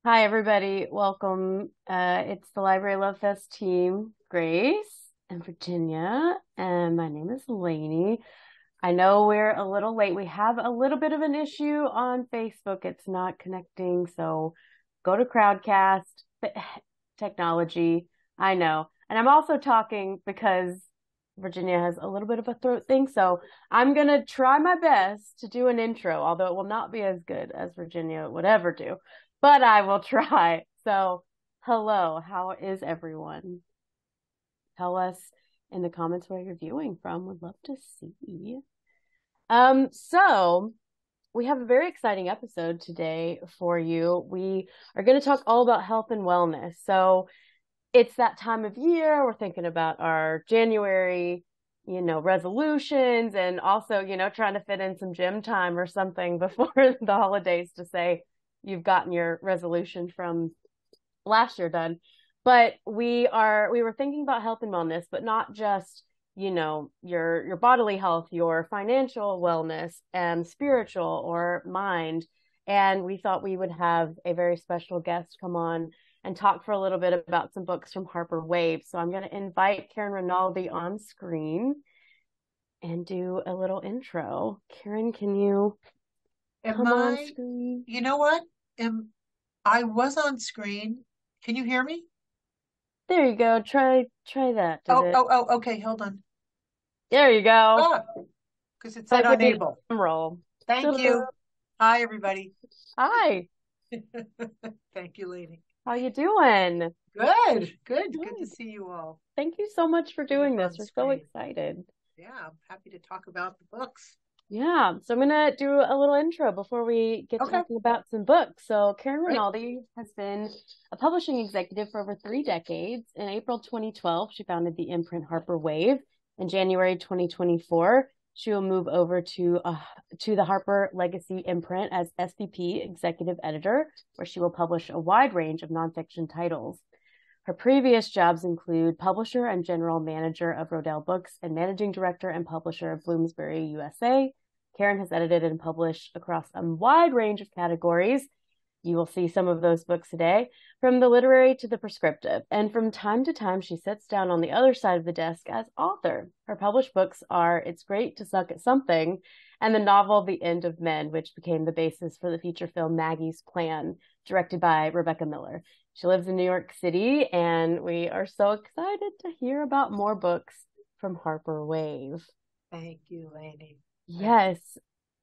Hi, everybody. Welcome. It's the Library Love Fest team, Grace and Virginia, and my name is Lainey. I know we're a little late. We have a little bit of an issue on Facebook. It's not connecting, so go to Crowdcast. Technology. I know. And I'm also talking because Virginia has a little bit of a throat thing, so I'm gonna try my best to do an intro, although it will not be as good as Virginia would ever do, but I will try. So, hello, how is everyone? Tell us in the comments where you're viewing from. Would love to see. So we have a very exciting episode today for you. We are going to talk all about health and wellness. So it's that time of year. We're thinking about our January, resolutions and also, trying to fit in some gym time or something before the holidays to say you've gotten your resolution from last year done. But we were thinking about health and wellness, but not just, your bodily health, your financial wellness and spiritual or mind. And we thought we would have a very special guest come on and talk for a little bit about some books from Harper Wave. So I'm going to invite Karen Rinaldi on screen and do a little intro. Karen, can you Am come on I, screen? you know what? I was on screen. Can you hear me? There you go. Try that. Did it? Okay, hold on. There you go. Ah, because it said Like with the unable. drum roll. Thank you. Hi, everybody. Hi, Thank you, lady. how you doing? Good to Good. see you all. Thank you so much for See you doing this. on We're so screen. excited. Yeah, I'm happy to talk about the books. Yeah, so I'm gonna do a little intro before we get Okay, talking about some books. So Karen great. Rinaldi has been a publishing executive for over 3 decades. In April 2012, she founded the imprint Harper Wave. In January 2024, she will move over to the Harper Legacy imprint as SVP executive editor, where she will publish a wide range of nonfiction titles. Her previous jobs include publisher and general manager of Rodale Books and managing director and publisher of Bloomsbury USA. Karen has edited and published across a wide range of categories. You will see some of those books today, from the literary to the prescriptive. And from time to time, she sits down on the other side of the desk as author. Her published books are It's Great to Suck at Something and the novel The End of Men, which became the basis for the feature film Maggie's Plan, directed by Rebecca Miller. She lives in New York City, and we are so excited to hear about more books from Harper Wave. Thank you, Lainey. Thank you. Yes,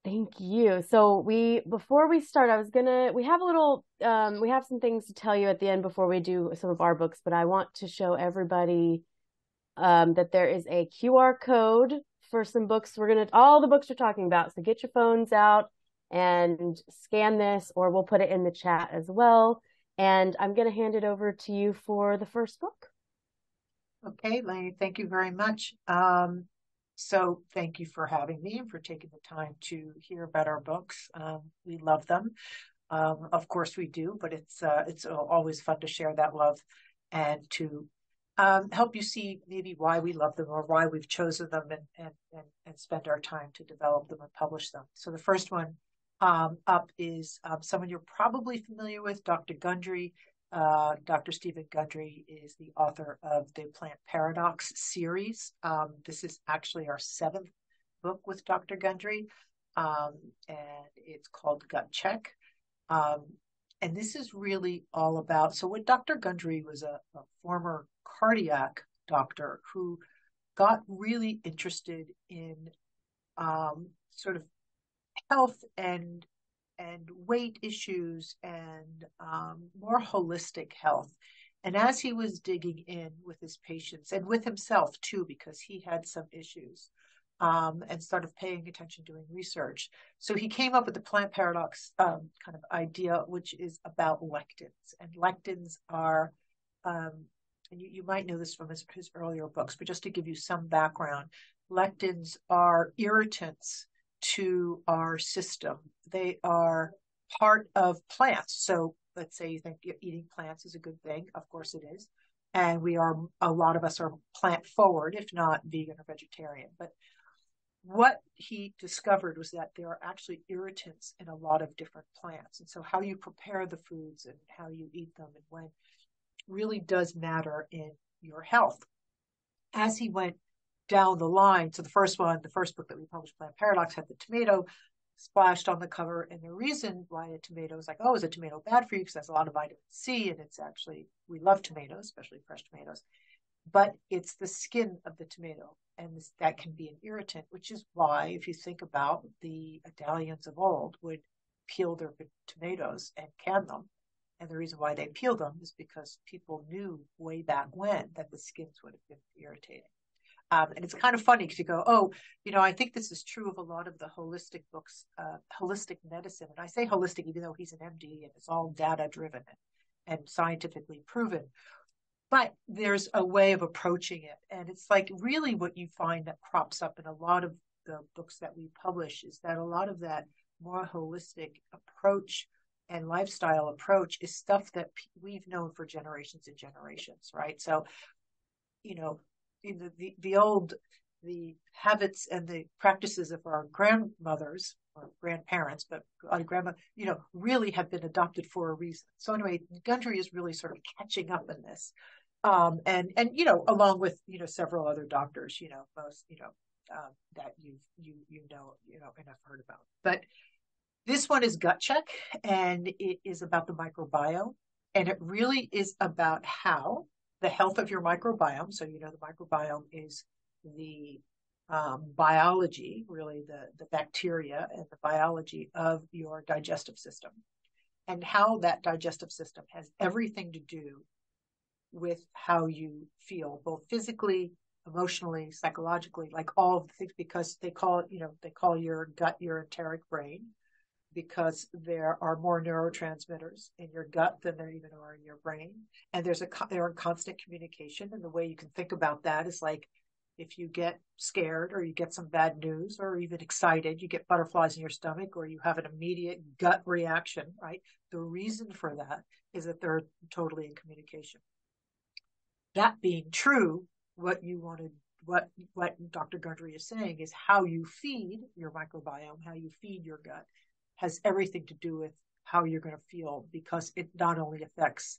thank you. So before we start, we have we have some things to tell you at the end before we do some of our books, but I want to show everybody that there is a QR code for some books. All the books we're talking about. So get your phones out and scan this, or we'll put it in the chat as well. And I'm gonna hand it over to you for the first book. Okay, Lainey, thank you very much. So thank you for having me and for taking the time to hear about our books. We love them. Of course we do, but it's always fun to share that love and to help you see maybe why we love them or why we've chosen them and spend our time to develop them and publish them. So the first one up is someone you're probably familiar with, Dr. Gundry. Dr. Stephen Gundry is the author of the Plant Paradox series. This is actually our seventh book with Dr. Gundry, and it's called Gut Check. Um, and this is really all about. So, what Dr. Gundry was a former cardiac doctor who got really interested in sort of health and weight issues and more holistic health. And as he was digging in with his patients and with himself too, because he had some issues, and started paying attention, doing research. So he came up with the plant paradox kind of idea, which is about lectins. And lectins are, and you might know this from his earlier books, but just to give you some background, lectins are irritants to our system. They are part of plants. So let's say you think eating plants is a good thing. Of course it is. And a lot of us are plant forward, if not vegan or vegetarian. But what he discovered was that there are actually irritants in a lot of different plants. And so how you prepare the foods and how you eat them and when really does matter in your health. As he went down the line, so the first book that we published, Plant Paradox, had the tomato splashed on the cover. And the reason why a tomato is like, oh, is a tomato bad for you? Because there's a lot of vitamin C, and it's actually, we love tomatoes, especially fresh tomatoes. But it's the skin of the tomato, and that can be an irritant, which is why, if you think about the Italians of old, would peel their tomatoes and can them. And the reason why they peeled them is because people knew way back when that the skins would have been irritating. And it's kind of funny because you go, oh, I think this is true of a lot of the holistic books, holistic medicine. And I say holistic, even though he's an MD and it's all data driven and scientifically proven. But there's a way of approaching it. And it's like really what you find that crops up in a lot of the books that we publish is that a lot of that more holistic approach and lifestyle approach is stuff that we've known for generations and generations, right? So, the habits and the practices of our grandmothers or grandparents, but our grandma, really have been adopted for a reason. So anyway, Gundry is really sort of catching up in this. And along with, several other doctors, most, that you know, and have heard about. But this one is Gut Check, and it is about the microbiome. And it really is about how the health of your microbiome. So, the microbiome is the biology, really the bacteria and the biology of your digestive system, and how that digestive system has everything to do with how you feel, both physically, emotionally, psychologically, like all of the things, because they call your gut your enteric brain, because there are more neurotransmitters in your gut than there even are in your brain. And they're in constant communication. And the way you can think about that is like, if you get scared or you get some bad news or even excited, you get butterflies in your stomach or you have an immediate gut reaction, right? The reason for that is that they're totally in communication. That being true, what Dr. Gundry is saying is how you feed your microbiome, how you feed your gut, has everything to do with how you're going to feel, because it not only affects,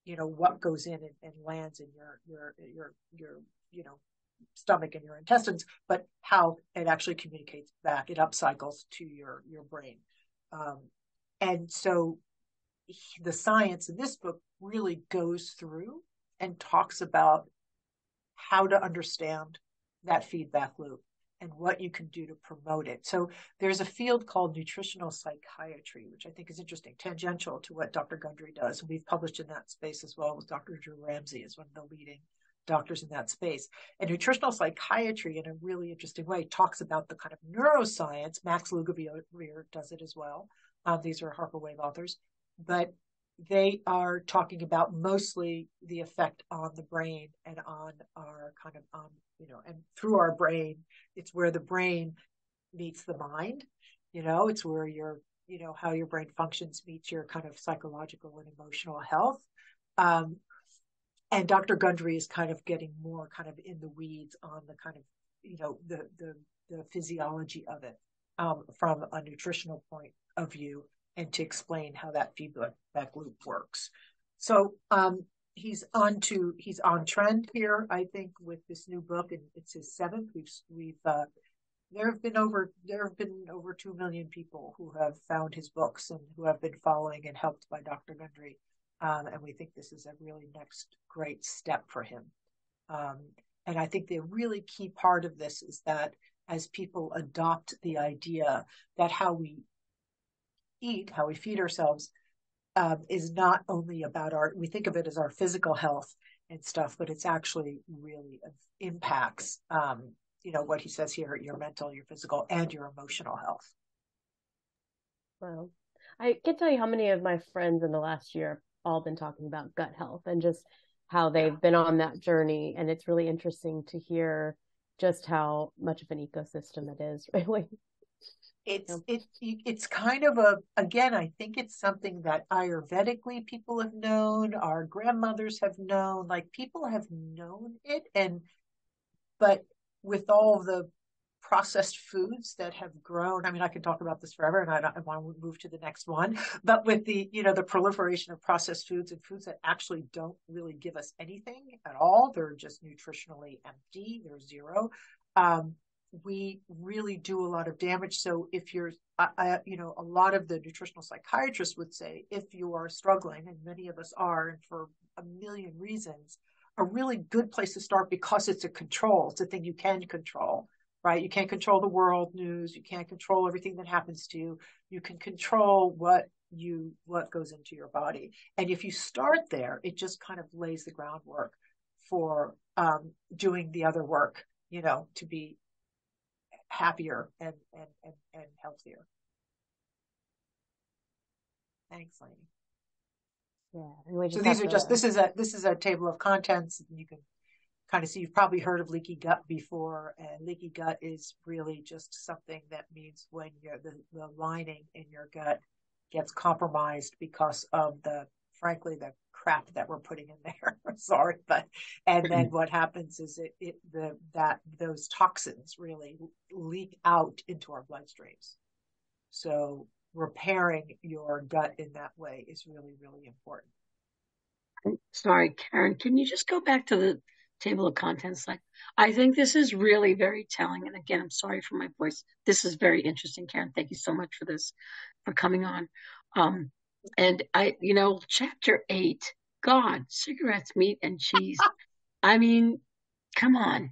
what goes in and lands in your stomach and your intestines, but how it actually communicates back. It upcycles to your brain. And so the science in this book really goes through and talks about how to understand that feedback loop and what you can do to promote it. So there's a field called nutritional psychiatry, which I think is interesting, tangential to what Dr. Gundry does. We've published in that space as well with Dr. Drew Ramsey as one of the leading doctors in that space. And nutritional psychiatry, in a really interesting way, talks about the kind of neuroscience. Max Lugavere does it as well. These are Harper Wave authors, but they are talking about mostly the effect on the brain and on our kind of, and through our brain, it's where the brain meets the mind, it's where how your brain functions meets your kind of psychological and emotional health. And Dr. Gundry is kind of getting more kind of in the weeds on the kind of, the physiology of it from a nutritional point of view, and to explain how that feedback loop works. So he's on trend here, I think, with this new book, and it's his 7th. There have been over 2 million people who have found his books and who have been following and helped by Dr. Gundry. And we think this is a really next great step for him. And I think the really key part of this is that as people adopt the idea that how we eat, how we feed ourselves, is not only about we think of it as our physical health and stuff, but it's actually really impacts, what he says here, your mental, your physical, and your emotional health. Wow. I can't tell you how many of my friends in the last year have all been talking about gut health and just how they've been on that journey. And it's really interesting to hear just how much of an ecosystem it is, really. It's kind of again, I think it's something that Ayurvedically people have known, our grandmothers have known, like people have known it, but with all the processed foods that have grown. I mean, I can talk about this forever, and I want to move to the next one. But with the, the proliferation of processed foods and foods that actually don't really give us anything at all, they're just nutritionally empty, they're zero. We really do a lot of damage. So if you're, a lot of the nutritional psychiatrists would say, if you are struggling, and many of us are, and for a million reasons, a really good place to start, because it's a control. It's a thing you can control, right? You can't control the world news. You can't control everything that happens to you. You can control what goes into your body. And if you start there, it just kind of lays the groundwork for doing the other work, to be happier and healthier. Thanks, Lainey. Yeah. So these are this is a table of contents. You can kind of see, you've probably heard of leaky gut before, and leaky gut is really just something that means when the lining in your gut gets compromised because of frankly, the crap that we're putting in there. Sorry, and then what happens is those toxins really leak out into our bloodstreams. So repairing your gut in that way is really, really important. Sorry, Karen, can you just go back to the table of contents? I think this is really very telling. And again, I'm sorry for my voice. This is very interesting, Karen. Thank you so much for coming on. And chapter 8, God, cigarettes, meat, and cheese. I mean, come on.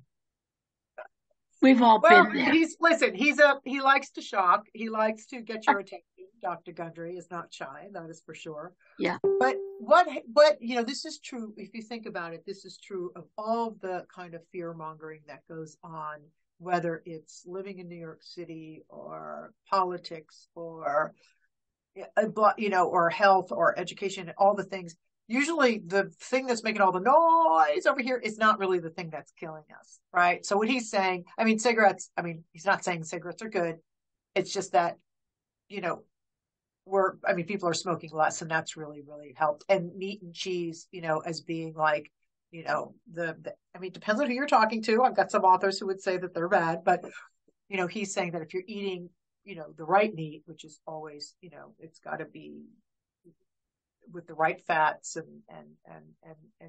We've all been there. He likes to shock. He likes to get your attention. Dr. Gundry is not shy, that is for sure. Yeah. But this is true. If you think about it, this is true of all the kind of fear mongering that goes on, whether it's living in New York City or politics or, or health or education, all the things. Usually the thing that's making all the noise over here is not really the thing that's killing us, right? So what he's saying, cigarettes, he's not saying cigarettes are good. It's just that, people are smoking less, and that's really, really helped. And meat and cheese, as being like, it depends on who you're talking to. I've got some authors who would say that they're bad, but, he's saying that if you're eating, the right meat, which is always, it's got to be with the right fats and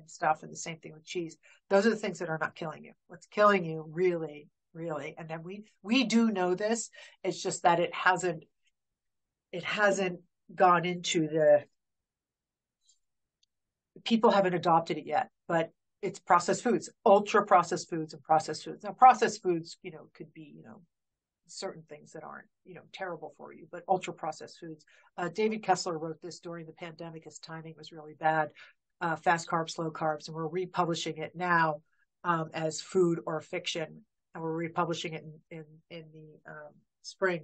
stuff, and the same thing with cheese. Those are the things that are not killing you. What's killing you really, really, and then we do know this. It's just that it hasn't gone into people haven't adopted it yet, but it's processed foods, ultra processed foods and processed foods. Now, processed foods, could be, certain things that aren't, terrible for you, but ultra processed foods. David Kessler wrote this during the pandemic. His timing was really bad. Fast carbs, slow carbs, and we're republishing it now as Food or Fiction, and we're republishing it in the spring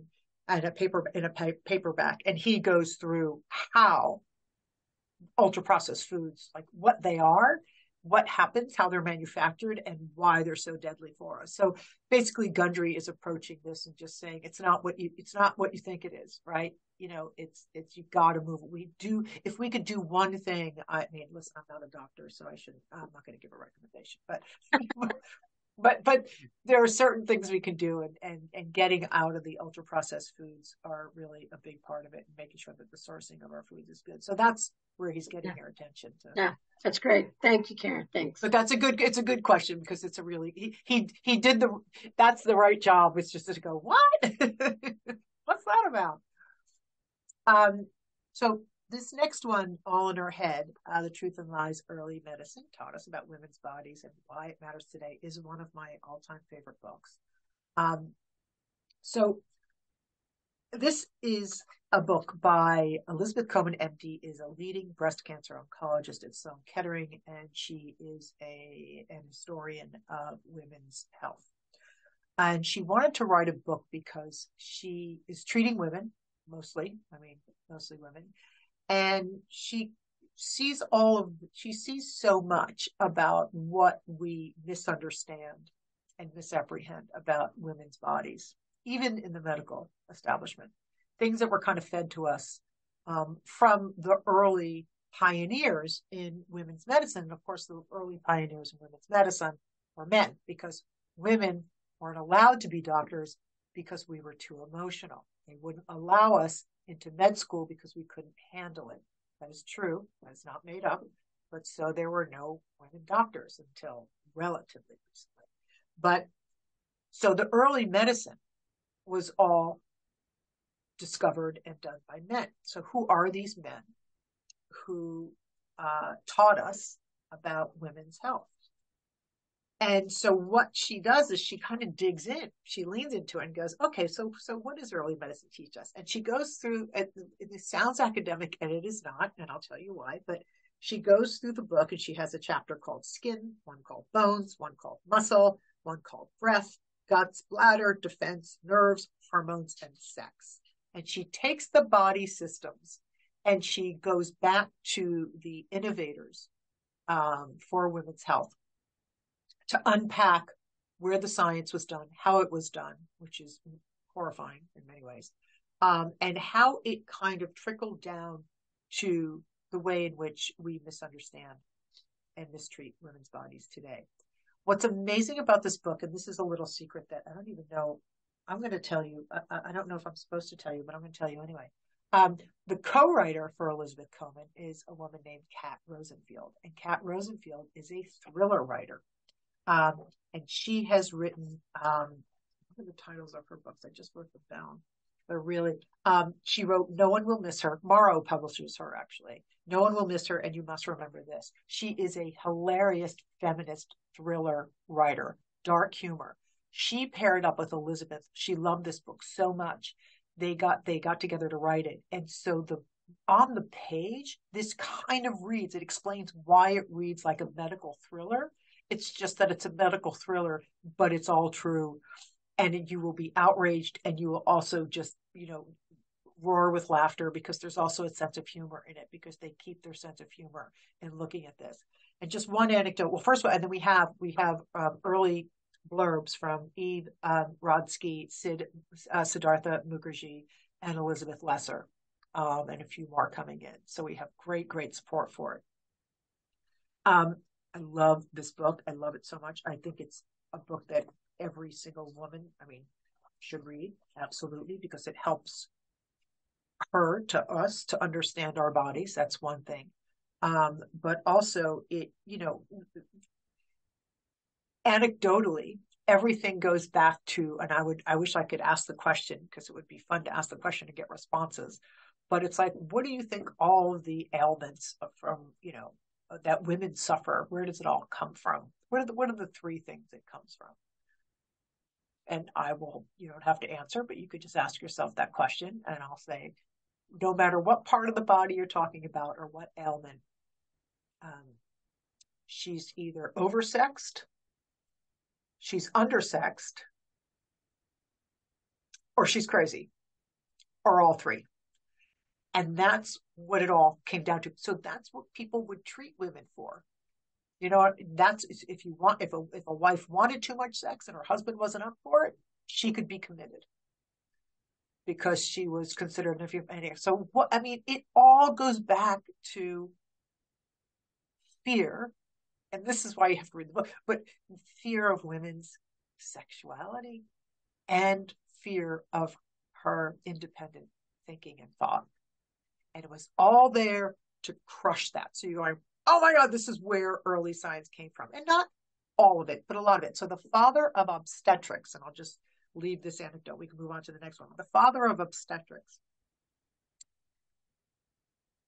in a paperback. And he goes through how ultra processed foods, like what they are, what happens, how they're manufactured, and why they're so deadly for us. So basically, Gundry is approaching this and just saying it's not what you think it is, right? It's you got to move. If we could do one thing. Listen, I'm not a doctor, so I'm not going to give a recommendation, but there are certain things we can do, and getting out of the ultra processed foods are really a big part of it, and making sure that the sourcing of our foods is good. So that's where he's getting your attention to. Yeah, that's great. Thank you, Karen. Thanks. But it's a good question, because it's a really, he did that's the right job. It's just to go, what? What's that about? So this next one, All in Her Head, The Truth and Lies Early Medicine Taught Us About Women's Bodies and Why It Matters Today, is one of my all-time favorite books. So this is a book by Elizabeth Cohen, MD, is a leading breast cancer oncologist at Sloan Kettering, and she is an historian of women's health. And she wanted to write a book because she is treating women, mostly women, and she sees so much about what we misunderstand and misapprehend about women's bodies, even in the medical establishment. Things that were kind of fed to us from the early pioneers in women's medicine. And of course, the early pioneers in women's medicine were men, because women weren't allowed to be doctors because we were too emotional. They wouldn't allow us into med school because we couldn't handle it. That is true. That is not made up. But so there were no women doctors until relatively recently. But so the early medicine was all discovered and done by men. So who are these men who taught us about women's health? And so what she does is she kind of digs in. She leans into it and goes, okay, so what does early medicine teach us? And she goes through, it sounds academic and it is not, and I'll tell you why, but she goes through the book and she has a chapter called skin, one called bones, one called muscle, one called breath, guts, bladder, defense, nerves, hormones, and sex. And she takes the body systems and she goes back to the innovators for women's health to unpack where the science was done, how it was done, which is horrifying in many ways, and how it kind of trickled down to the way in which we misunderstand and mistreat women's bodies today. What's amazing about this book, and this is a little secret that I don't even know, I'm going to tell you, I don't know if I'm supposed to tell you, but I'm going to tell you anyway. The co-writer for Elizabeth Coleman is a woman named Kat Rosenfield, and Kat Rosenfield is a thriller writer. And she has written, what are the titles of her books? I just wrote them down. They're really, she wrote No One Will Miss Her. Morrow publishes her, actually. No One Will Miss Her, and you must remember this. She is a hilarious feminist thriller writer, dark humor. She paired up with Elizabeth. She loved this book so much. They got together to write it. And so on the page, this kind of reads, it explains why it reads like a medical thriller. It's just that it's a medical thriller, but it's all true. And you will be outraged and you will also just, roar with laughter because there's also a sense of humor in it because they keep their sense of humor in looking at this. And just one anecdote. Well, first of all, and then we have early blurbs from Eve Rodsky, Siddhartha Mukherjee, and Elizabeth Lesser, and a few more coming in. So we have great support for it. I love this book. I love it so much. I think it's a book that every single woman, should read, absolutely, because it helps us to understand our bodies. That's one thing. But also it, anecdotally, everything goes back to, and I wish I could ask the question because it would be fun to ask the question and get responses. But it's like, what do you think all of the ailments from, that women suffer, where does it all come from? What are the three things it comes from? And you don't have to answer, but you could just ask yourself that question. And I'll say, no matter what part of the body you're talking about or what ailment, she's either oversexed, she's undersexed, or she's crazy, or all three. And that's what it all came down to. So that's what people would treat women for. That's if a wife wanted too much sex and her husband wasn't up for it, she could be committed because she was considered an. So it all goes back to fear, and this is why you have to read the book. But fear of women's sexuality and fear of her independent thinking and thought. And it was all there to crush that. So you're going, oh my God, this is where early science came from. And not all of it, but a lot of it. So the father of obstetrics, and I'll just leave this anecdote, we can move on to the next one. The father of obstetrics,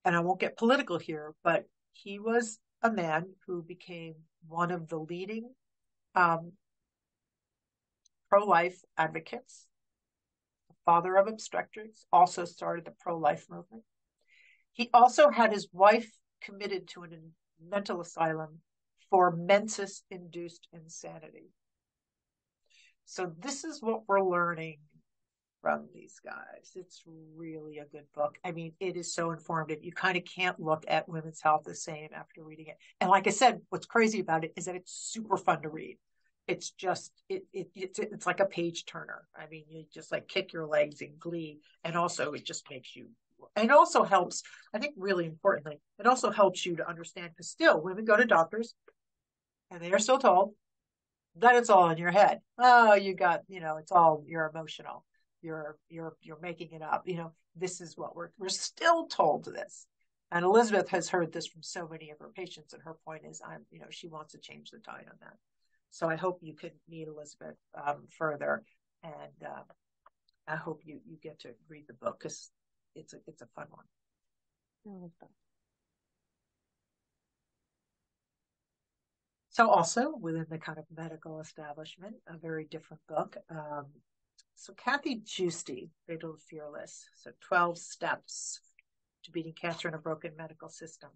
and I won't get political here, but he was a man who became one of the leading pro-life advocates. The father of obstetrics also started the pro-life movement. He also had his wife committed to a mental asylum for menses-induced insanity. So this is what we're learning from these guys. It's really a good book. It is so informative. You kind of can't look at women's health the same after reading it. And like I said, what's crazy about it is that it's super fun to read. It's just, it's like a page turner. You just like kick your legs in glee. And also it just makes you, and also helps, I think really importantly, it also helps you to understand, because still women go to doctors and they are still told then it's all in your head. Oh, you got, it's all, you're emotional. You're making it up. This is what we're still told this. And Elizabeth has heard this from so many of her patients, and her point is, she wants to change the tide on that. So I hope you could meet Elizabeth further, and I hope you get to read the book, because it's a fun one. So also within the kind of medical establishment, a very different book. So Kathy Giusti, Fatal Fearless. So 12 Steps to Beating Cancer in a Broken Medical System.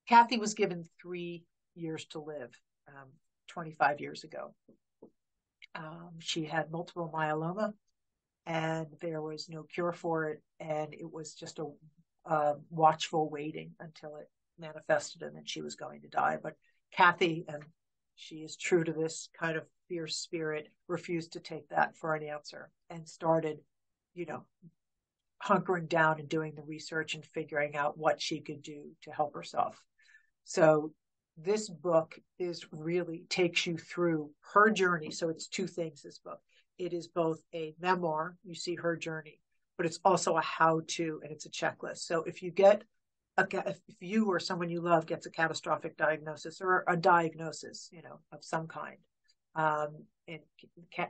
Kathy was given 3 years to live 25 years ago. She had multiple myeloma, and there was no cure for it. And it was just a watchful waiting until it manifested and then she was going to die. But Kathy, and she is true to this kind of fierce spirit, refused to take that for an answer and started, hunkering down and doing the research and figuring out what she could do to help herself. So this book really takes you through her journey. So it's 2 things, this book. It is both a memoir, you see her journey, but it's also a how-to, and it's a checklist. So if you or someone you love gets a catastrophic diagnosis or a diagnosis, of some kind, and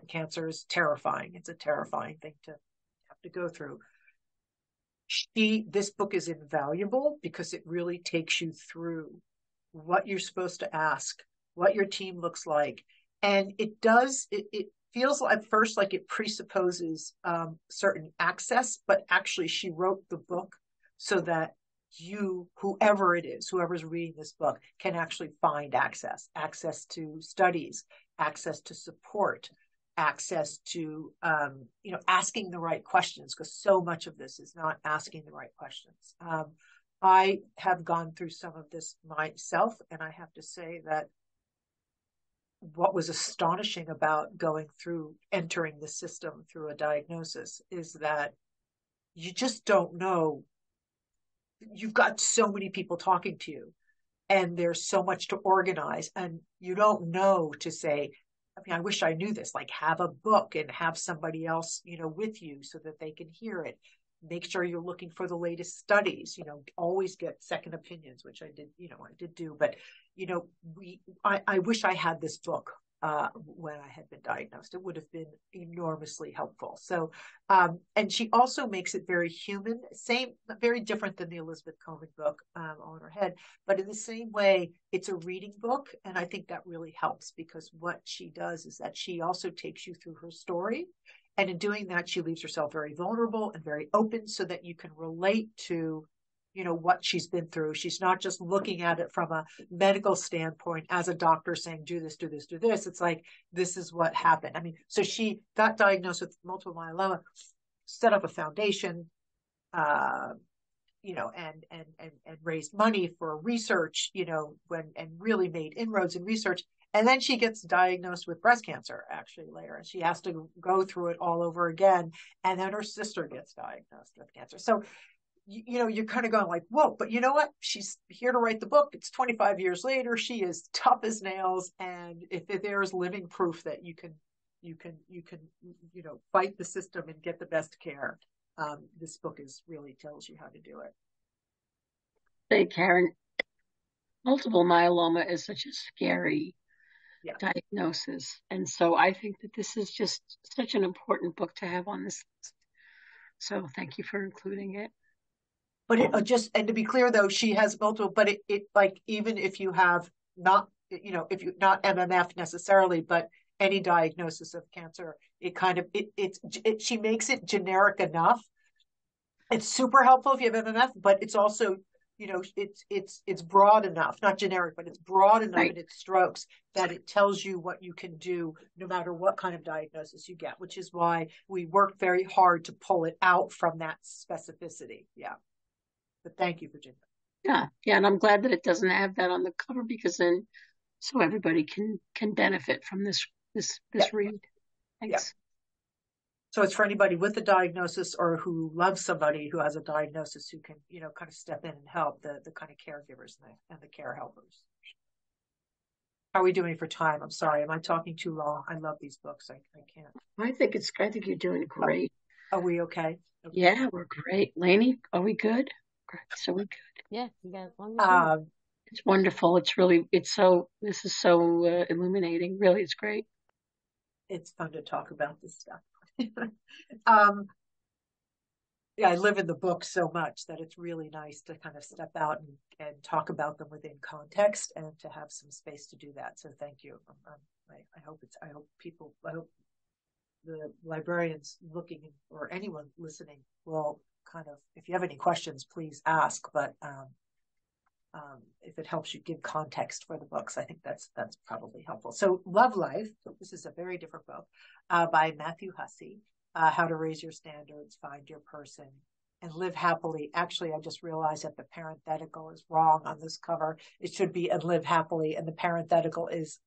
cancer is terrifying. It's a terrifying thing to have to go through. This book is invaluable because it really takes you through what you're supposed to ask, what your team looks like. And it feels at first like it presupposes certain access, but actually she wrote the book so that whoever it is, whoever's reading this book, can actually find access to studies, access to support, access to, asking the right questions, because so much of this is not asking the right questions. I have gone through some of this myself, and I have to say that what was astonishing about entering the system through a diagnosis is that you just don't know. You've got so many people talking to you, and there's so much to organize, and you don't know to say, I wish I knew this, like have a book and have somebody else, with you so that they can hear it. Make sure you're looking for the latest studies, always get second opinions, which I did do. But, I wish I had this book when I had been diagnosed. It would have been enormously helpful. So, and she also makes it very human, very different than the Elizabeth Coleman book on her head, but in the same way, it's a reading book. And I think that really helps, because what she does is that she also takes you through her story. And in doing that, she leaves herself very vulnerable and very open so that you can relate to, what she's been through. She's not just looking at it from a medical standpoint as a doctor saying, do this, do this, do this. It's like, this is what happened. So she got diagnosed with multiple myeloma, set up a foundation, and raised money for research, and really made inroads in research. And then she gets diagnosed with breast cancer actually later, and she has to go through it all over again. And then her sister gets diagnosed with cancer. So, you're kind of going like, whoa, but you know what? She's here to write the book. It's 25 years later. She is tough as nails. And if there's living proof that you can, fight the system and get the best care, this book really tells you how to do it. Hey, Karen, multiple myeloma is such a scary diagnosis. And so I think that this is just such an important book to have on this list. So thank you for including it. But and to be clear though, she has multiple, but it like, even if you have not, if you're not MMF necessarily, but any diagnosis of cancer, she makes it generic enough. It's super helpful if you have MMF, but it's also, it's broad enough, not generic, but it's broad enough in its strokes that it tells you what you can do no matter what kind of diagnosis you get, which is why we work very hard to pull it out from that specificity. Yeah. But thank you, Virginia. Yeah. And I'm glad that it doesn't have that on the cover, because then so everybody can benefit from this read. Thanks. Yeah. So it's for anybody with a diagnosis or who loves somebody who has a diagnosis who can, kind of step in and help the kind of caregivers and the care helpers. How are we doing for time? I'm sorry. Am I talking too long? I love these books. I can't. I think you're doing great. Are we okay? Yeah, we're great. Lainey, are we good? Great. So we're good. Yeah, you got as long as It's wonderful. This is so illuminating. Really, it's great. It's fun to talk about this stuff. um, yeah, I live in the book so much that it's really nice to kind of step out and talk about them within context and to have some space to do that. So thank you. I hope the librarians looking or anyone listening will kind of, if you have any questions, please ask. But if it helps you give context for the books, I think that's probably helpful. So Love Life, this is a very different book by Matthew Hussey. How to Raise Your Standards, Find Your Person, and Live Happily. Actually, I just realized that the parenthetical is wrong on this cover. It should be and live happily, and the parenthetical is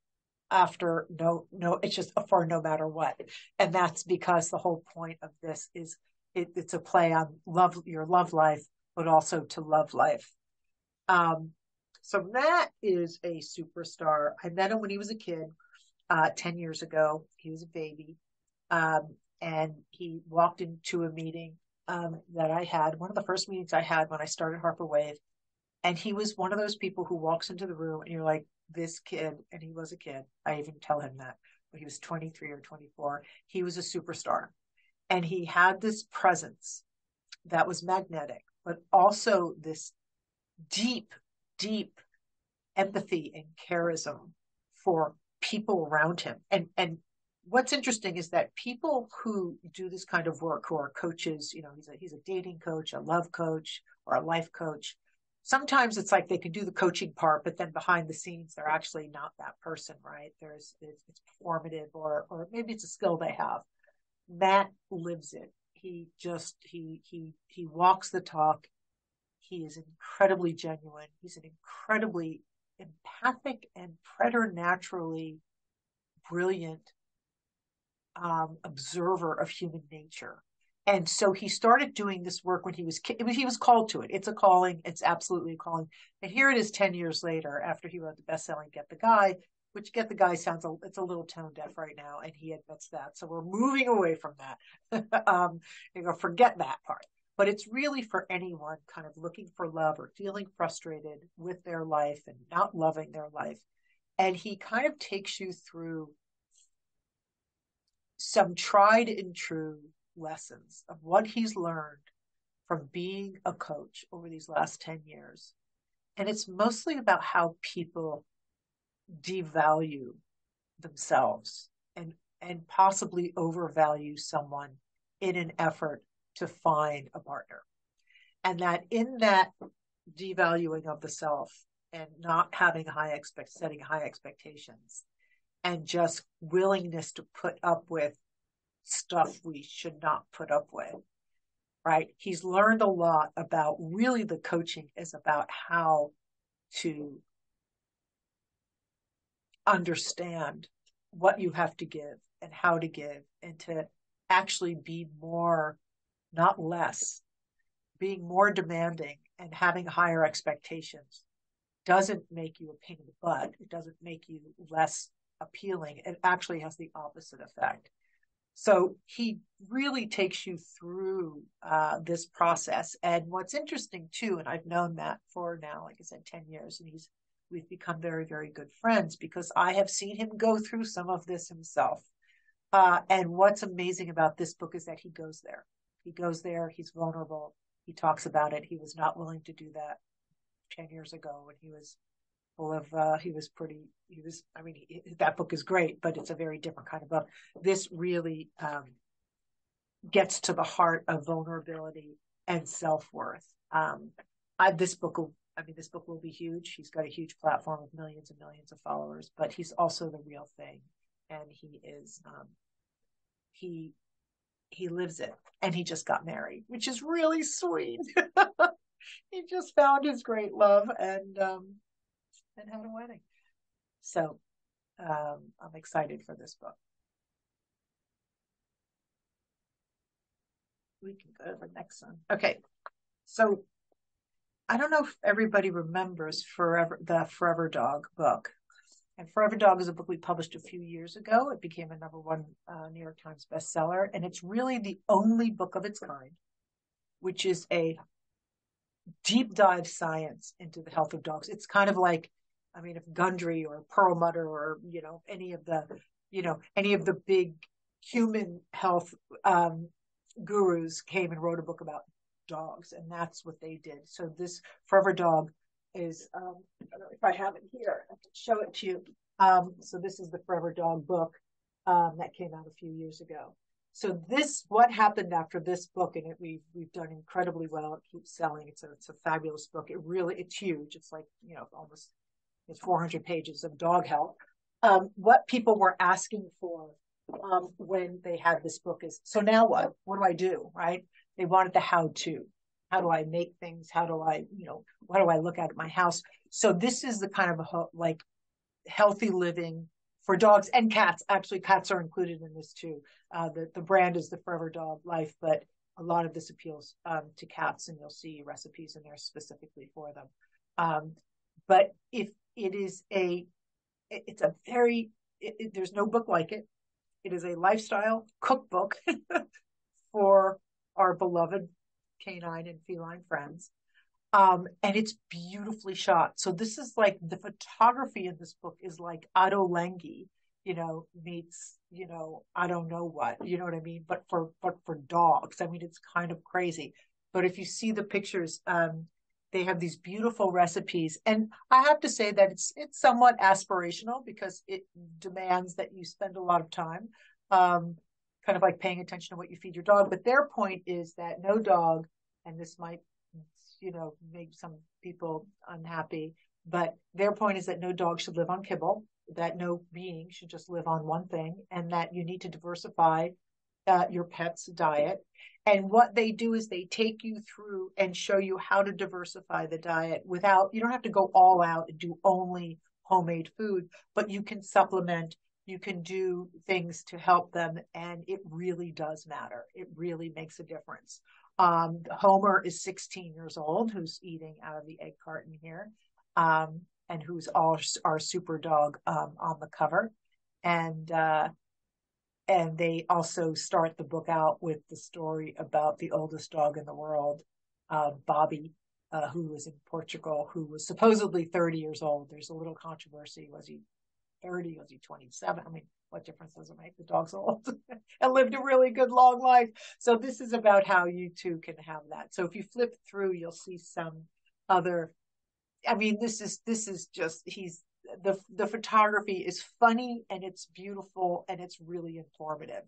after no, it's just for no matter what. And that's because the whole point of this is it's a play on your love life, but also to love life. So Matt is a superstar. I met him when he was a kid, 10 years ago. He was a baby. And he walked into a meeting that I had, one of the first meetings I had when I started Harper Wave. And he was one of those people who walks into the room and you're like, this kid, and he was a kid. I even tell him that, but he was 23 or 24. He was a superstar. And he had this presence that was magnetic, but also this deep, deep empathy and charism for people around him. And what's interesting is that people who do this kind of work, who are coaches, he's a dating coach, a love coach, or a life coach. Sometimes it's like they can do the coaching part, but then behind the scenes, they're actually not that person, right? It's performative, or maybe it's a skill they have. Matt lives it. He walks the talk. He is incredibly genuine. He's an incredibly empathic and preternaturally brilliant observer of human nature. And so he started doing this work when he was called to it. It's a calling. It's absolutely a calling. And here it is 10 years later after he wrote the best-selling Get the Guy, which Get the Guy it's a little tone deaf right now, and he admits that. So we're moving away from that. Forget that part. But it's really for anyone kind of looking for love or feeling frustrated with their life and not loving their life. And he kind of takes you through some tried and true lessons of what he's learned from being a coach over these last 10 years. And it's mostly about how people devalue themselves and possibly overvalue someone in an effort to find a partner. And that in that devaluing of the self and not having setting high expectations and just willingness to put up with stuff we should not put up with, right? He's learned a lot about really the coaching is about how to understand what you have to give and how to give and to actually be more, not less, being more demanding and having higher expectations doesn't make you a pain in the butt. It doesn't make you less appealing. It actually has the opposite effect. So he really takes you through this process. And what's interesting too, and I've known Matt for now, like I said, 10 years, and we've become very, very good friends because I have seen him go through some of this himself. And what's amazing about this book is that he goes there. He goes there. He's vulnerable. He talks about it. He was not willing to do that 10 years ago when he was full of, that book is great, but it's a very different kind of book. This really gets to the heart of vulnerability and self-worth. This book will be huge. He's got a huge platform with millions and millions of followers, but he's also the real thing. And he is, he lives it, and he just got married, which is really sweet. He just found his great love and had a wedding. So I'm excited for this book. We can go to the next one. Okay. So I don't know if everybody remembers the Forever Dog book. And Forever Dog is a book we published a few years ago. It became a #1 New York Times bestseller. And it's really the only book of its kind, which is a deep dive science into the health of dogs. It's kind of like, I mean, if Gundry or Perlmutter or, any of the big human health gurus came and wrote a book about dogs, and that's what they did. So this Forever Dog is, I don't know if I have it here, I can show it to you. So this is the Forever Dog book that came out a few years ago. So what happened after this book, and we've done incredibly well. It keeps selling. It's a fabulous book. It's huge. It's like, it's 400 pages of dog health. What people were asking for when they had this book is, so now what? What do I do, right? They wanted the how-to. How do I make things? How do I, what do I look at my house? So this is the kind of like healthy living for dogs and cats. Actually, cats are included in this too. The brand is the Forever Dog Life, but a lot of this appeals to cats, and you'll see recipes in there specifically for them. But if it is there's no book like it. It is a lifestyle cookbook for our beloved canine and feline friends. And it's beautifully shot. So this is like, the photography in this book is like Otto Lengi, meets, I don't know what, you know what I mean? But for dogs, I mean, it's kind of crazy. But if you see the pictures, they have these beautiful recipes. And I have to say that it's somewhat aspirational, because it demands that you spend a lot of time, kind of like paying attention to what you feed your dog. But their point is that no dog, and this might, make some people unhappy, but their point is that no dog should live on kibble, that no being should just live on one thing, and that you need to diversify your pet's diet. And what they do is they take you through and show you how to diversify the diet you don't have to go all out and do only homemade food, but you can supplement, you can do things to help them. And it really does matter. It really makes a difference. Homer is 16 years old, who's eating out of the egg carton here, and who's our super dog on the cover. And they also start the book out with the story about the oldest dog in the world, Bobby, who was in Portugal, who was supposedly 30 years old. There's a little controversy. Was he 30? Was he 27? I mean, what difference does it make? The dog's old and lived a really good long life. So this is about how you too can have that. So if you flip through, you'll see some other, I mean, this is just, the photography is funny, and it's beautiful, and it's really informative.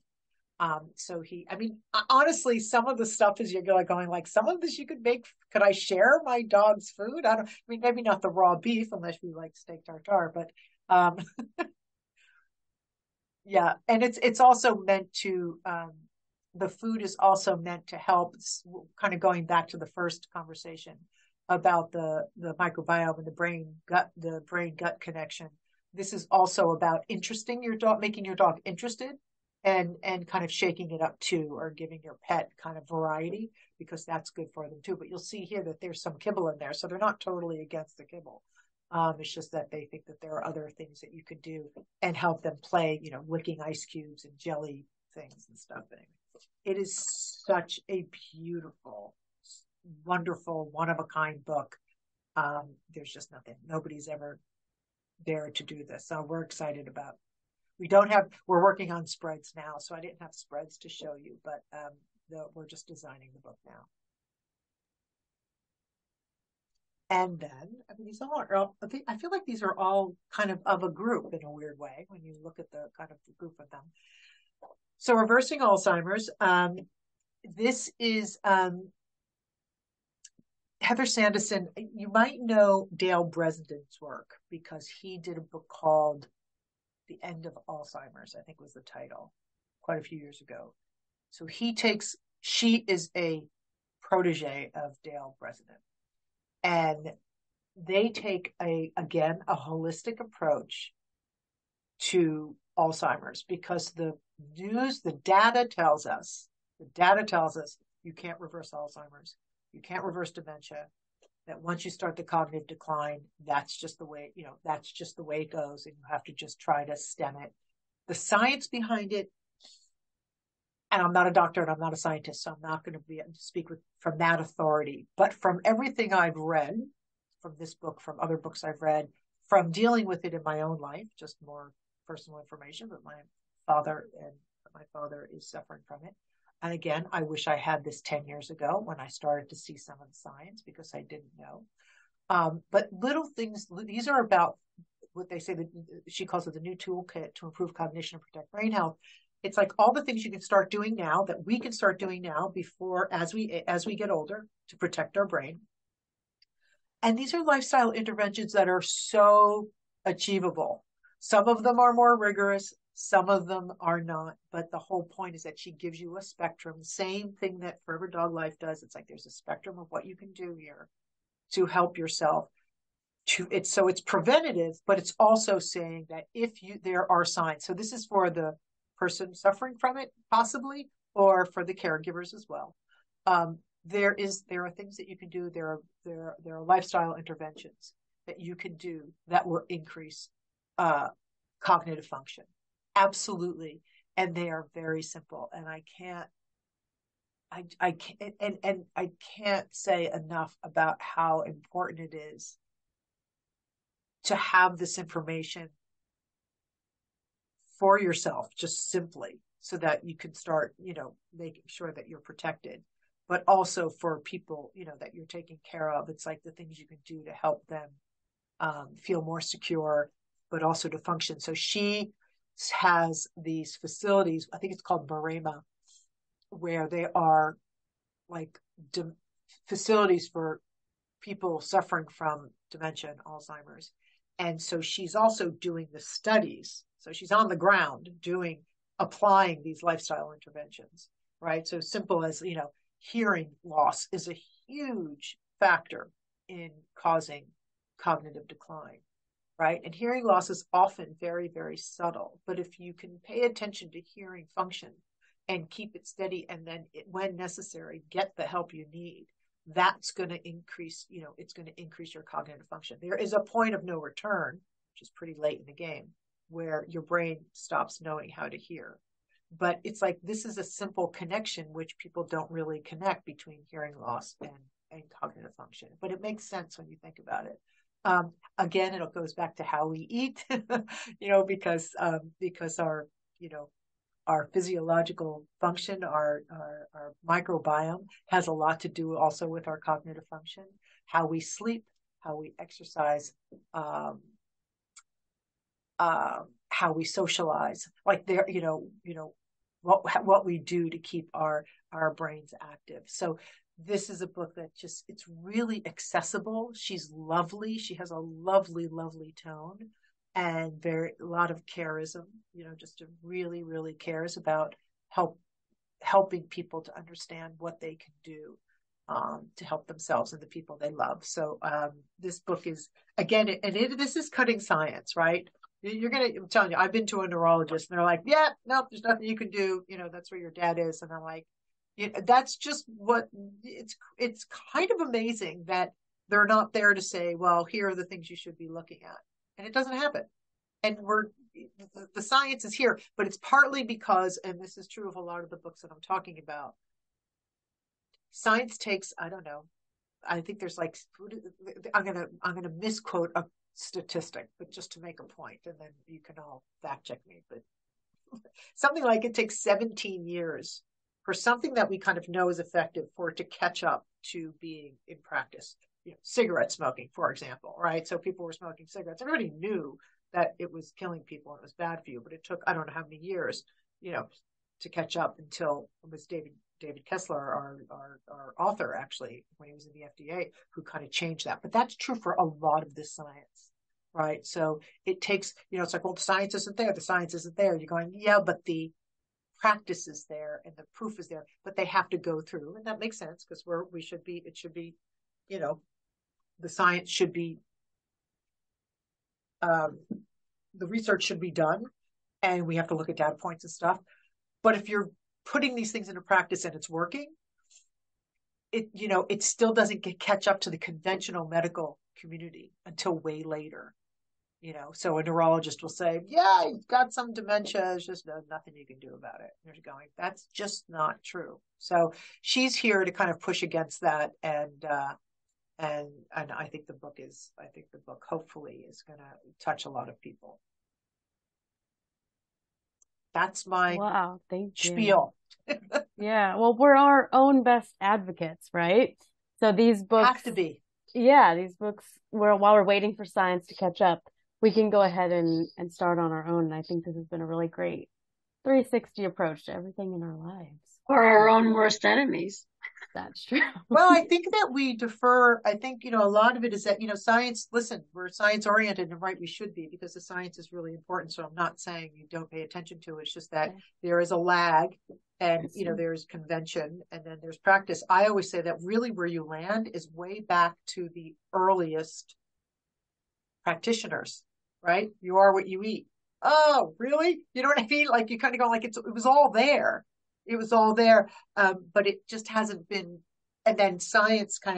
Honestly, some of the stuff is, you're going like, some of this you could make. Could I share my dog's food? Maybe not the raw beef, unless we like steak tartare, but yeah. And it's also meant to, the food is also meant to help, kind of going back to the first conversation about the microbiome and the brain gut connection. This is also about interesting your dog, making your dog interested, and kind of shaking it up too, or giving your pet kind of variety, because that's good for them too. But you'll see here that there's some kibble in there, so they're not totally against the kibble. It's just that they think that there are other things that you could do and help them play, licking ice cubes and jelly things and stuff. It is such a beautiful, wonderful, one-of-a-kind book. There's just nobody's ever dared to do this. So we're excited about. We're working on spreads now, so I didn't have spreads to show you, but we're just designing the book now. And then, these I feel like these are all kind of a group in a weird way when you look at the kind of the group of them. So reversing Alzheimer's. This is Heather Sanderson. You might know Dale Bresden's work, because he did a book called The End of Alzheimer's, I think was the title, quite a few years ago. So she is a protege of Dale Bresden. And they take a holistic approach to Alzheimer's, because the data tells us you can't reverse Alzheimer's, you can't reverse dementia, that once you start the cognitive decline, that's just the way, that's just the way it goes. And you have to just try to stem it. The science behind it, and I'm not a doctor and I'm not a scientist, so I'm not going to speak from that authority. But from everything I've read, from this book, from other books I've read, from dealing with it in my own life, just more personal information, but my father is suffering from it. And again, I wish I had this 10 years ago when I started to see some of the science, because I didn't know. But little things, these are about what they say that she calls it the new toolkit to improve cognition and protect brain health. It's like all the things you can start doing now, that we can start doing now before, as we get older, to protect our brain. And these are lifestyle interventions that are so achievable. Some of them are more rigorous, some of them are not. But the whole point is that she gives you a spectrum, same thing that Forever Dog Life does. It's like there's a spectrum of what you can do here to help yourself. So it's preventative, but it's also saying that there are signs. So this is for the person suffering from it, possibly, or for the caregivers as well. There are things that you can do. There are lifestyle interventions that you can do that will increase cognitive function. Absolutely. And they are very simple. And I can't say enough about how important it is to have this information for yourself, just simply, so that you can start, making sure that you're protected, but also for people, that you're taking care of. It's like the things you can do to help them feel more secure, but also to function. So she has these facilities, I think it's called Marema, where they are like facilities for people suffering from dementia and Alzheimer's. And so she's also doing the studies. So she's on the ground applying these lifestyle interventions, right? So simple as, hearing loss is a huge factor in causing cognitive decline, right? And hearing loss is often very, very subtle. But if you can pay attention to hearing function and keep it steady, and then when necessary, get the help you need, that's going to increase, it's going to increase your cognitive function. There is a point of no return, which is pretty late in the game, where your brain stops knowing how to hear. But it's like, this is a simple connection, which people don't really connect between hearing loss and cognitive function. But it makes sense when you think about it. Again, it goes back to how we eat, because our physiological function, our microbiome has a lot to do also with our cognitive function, how we sleep, how we exercise, how we socialize, like what we do to keep our brains active. So this is a book that it's really accessible. She's lovely. She has a lovely, lovely tone. And a lot of charism, just really, really cares about helping people to understand what they can do to help themselves and the people they love. So this book is, again, this is cutting science, right? I'm telling you, I've been to a neurologist and they're like, yeah, nope, there's nothing you can do. That's where your dad is. And I'm like, that's just it's kind of amazing that they're not there to say, well, here are the things you should be looking at. And it doesn't happen. And the science is here, but it's partly because, and this is true of a lot of the books that I'm talking about, science takes, I don't know, I think there's like, I'm gonna misquote a statistic, but just to make a point, and then you can all fact check me, but something like it takes 17 years for something that we kind of know is effective for it to catch up to being in practice. Cigarette smoking, for example, right? So people were smoking cigarettes. Everybody knew that it was killing people and it was bad for you, but it took, I don't know how many years, to catch up until it was David Kessler, our author, actually, when he was in the FDA, who kind of changed that. But that's true for a lot of this science, right? So it takes, it's like, well, the science isn't there. The science isn't there. You're going, yeah, but the practice is there and the proof is there, but they have to go through. And that makes sense because it should be, the science should be, the research should be done, and we have to look at data points and stuff. But if you're putting these things into practice and it's working, it still doesn't catch up to the conventional medical community until way later. So a neurologist will say, yeah, you've got some dementia. There's just nothing you can do about it. And you're going, that's just not true. So she's here to kind of push against that. And I think the book hopefully is going to touch a lot of people. That's my spiel. Yeah. Well, we're our own best advocates, right? So these books have to be. Yeah, these books, while we're waiting for science to catch up, we can go ahead and start on our own. And I think this has been a really great 360 approach to everything in our lives. Or our own worst enemies. That's true. Well, I think that we defer. I think, a lot of it is that, science, listen, we're science oriented, and right, we should be, because the science is really important. So I'm not saying you don't pay attention to it. It's just that there is a lag, and, there's convention, and then there's practice. I always say that really where you land is way back to the earliest practitioners, right? You are what you eat. Oh, really? You know what I mean? Like, you kind of go like, it was all there. It was all there. But it just hasn't been. And then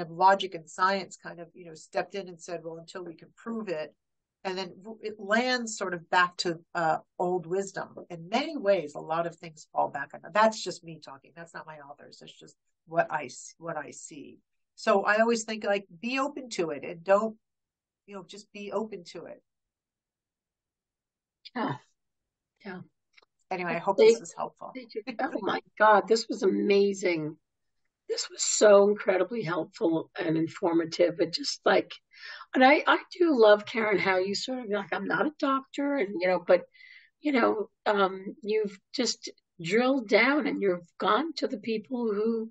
logic and science kind of, stepped in and said, well, until we can prove it. And then it lands sort of back to old wisdom. In many ways, a lot of things fall back on that. That's just me talking. That's not my authors. That's just what I see. So I always think, like, be open to it, and don't, just be open to it. Yeah. Anyway, I hope this was helpful. Oh my God, this was amazing. This was so incredibly helpful and informative. And just like, and I do love, Karen, how you sort of like, I'm not a doctor, and but you've just drilled down and you've gone to the people who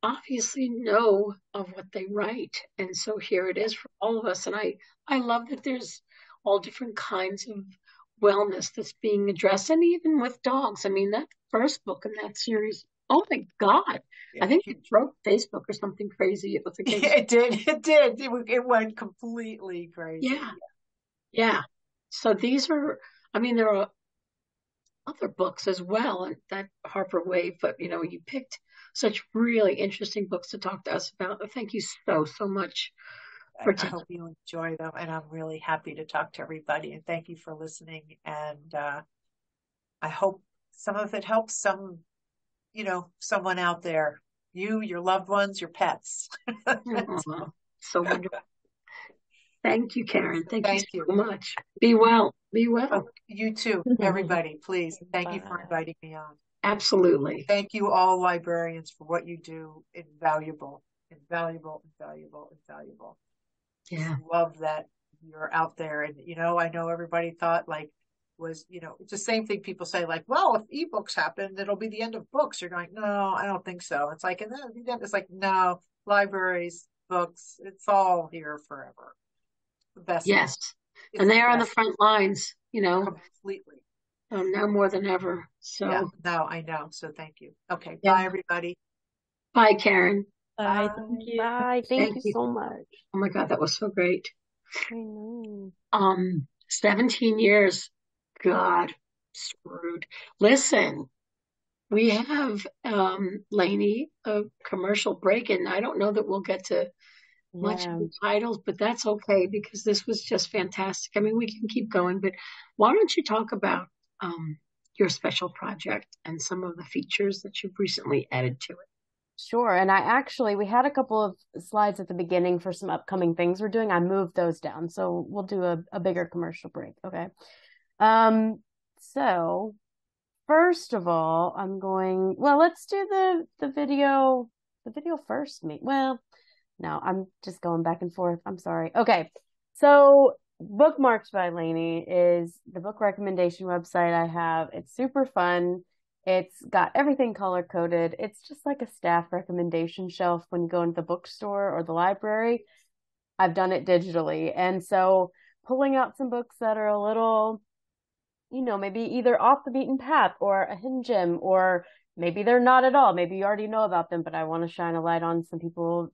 obviously know of what they write. And so here it is for all of us. And I love that there's all different kinds of wellness that's being addressed, and even with dogs. I mean, that first book in that series, oh my God, I think it broke Facebook or something crazy. It was it did. It went completely crazy. Yeah. So these are, I mean, there are other books as well, and that Harper Wave, but you picked such really interesting books to talk to us about. Thank you so much. I hope you enjoy them, and I'm really happy to talk to everybody, and thank you for listening. And I hope some of it helps someone out there, your loved ones, your pets. So wonderful. Thank you, Karen. Thank you so much. Be well. Oh, you too, everybody, please. Thank you for inviting me on. Absolutely. Thank you all librarians for what you do. Invaluable. Yeah. I love that you're out there. And, I know everybody thought it's the same thing people say, like, well, if ebooks happen, it'll be the end of books. You're going, no, I don't think so. It's like, and then it's like, no, libraries, books, it's all here forever. The best. Yes. And they are on the front lines, Completely. Now more than ever. So yeah, no, I know. So thank you. Okay. Yeah. Bye, everybody. Bye, Karen. Bye. Thank you. Bye. Thank you so much. Oh my God, that was so great. I know. 17 years. God, screwed. Listen, we have, Lainey, a commercial break, and I don't know that we'll get to much of the titles, but that's okay, because this was just fantastic. I mean, we can keep going, but why don't you talk about your special project and some of the features that you've recently added to it? Sure. And we had a couple of slides at the beginning for some upcoming things we're doing. I moved those down. So we'll do a bigger commercial break. Okay. So first of all, let's do the video first. No, I'm just going back and forth. I'm sorry. Okay. So Bookmarks by Lainey is the book recommendation website I have. It's super fun. It's got everything color coded. It's just like a staff recommendation shelf when you go into the bookstore or the library. I've done it digitally. And so pulling out some books that are a little, maybe either off the beaten path or a hidden gem, or maybe they're not at all. Maybe you already know about them, but I want to shine a light on some people,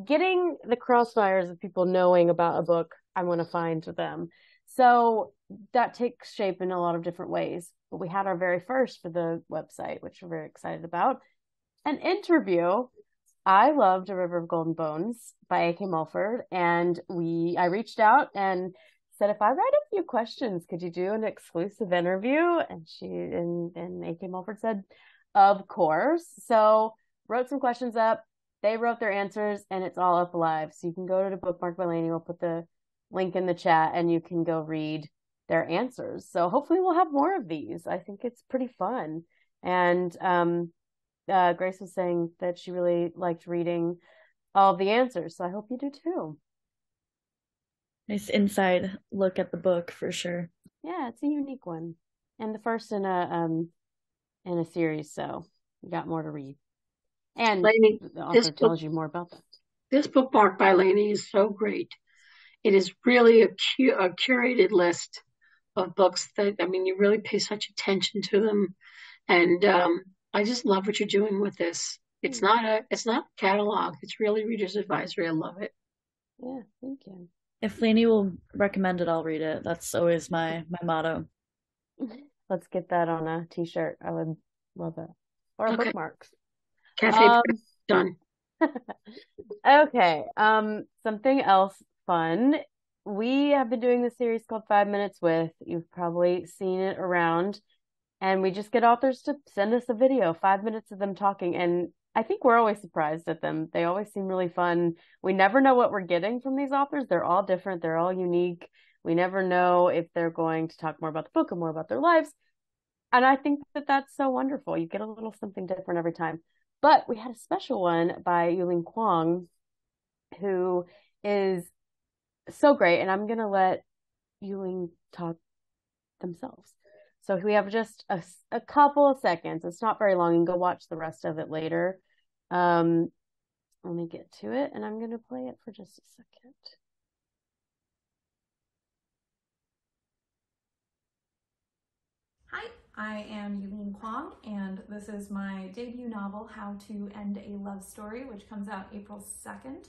getting the crossfires of people knowing about a book I want to find them. So that takes shape in a lot of different ways. But we had our very first for the website, which we're very excited about, an interview I loved A River of Golden Bones by A.K. Mulford, and I reached out and said, if I write a few questions, could you do an exclusive interview? And A.K. Mulford said, of course. So wrote some questions up. They wrote their answers, and it's all up live. So you can go to Bookmark by Lainey. We'll put the link in the chat, and you can go read their answers. So hopefully we'll have more of these. I think it's pretty fun. And Grace was saying that she really liked reading all of the answers. So I hope you do too. Nice inside look at the book for sure. Yeah, it's a unique one. And the first in a series, so you got more to read. And Lainey, the author tells you more about that. This Bookmark by Lainey is so great. It is really a curated list of books that, I mean, you really pay such attention to them. And I just love what you're doing with this. It's not a catalog. It's really reader's advisory. I love it. Yeah, thank you. If Lainey will recommend it, I'll read it. That's always my motto. Let's get that on a t-shirt. I would love it. Or Okay. bookmarks. Cafe done. Okay. Something else fun. We have been doing this series called 5 Minutes With. You've probably seen it around. And we just get authors to send us a video, 5 minutes of them talking. And I think we're always surprised at them. They always seem really fun. We never know what we're getting from these authors. They're all different. They're all unique. We never know if they're going to talk more about the book or more about their lives. And I think that that's so wonderful. You get a little something different every time. But we had a special one by Yuling Kwong, who is so great. And I'm going to let Yuling talk themselves. So we have just a couple of seconds. It's not very long. You can go watch the rest of it later. Let me get to it, and I'm going to play it for just a second. Hi, I am Yuling Kwong, and this is my debut novel, How to End a Love Story, which comes out April 2nd.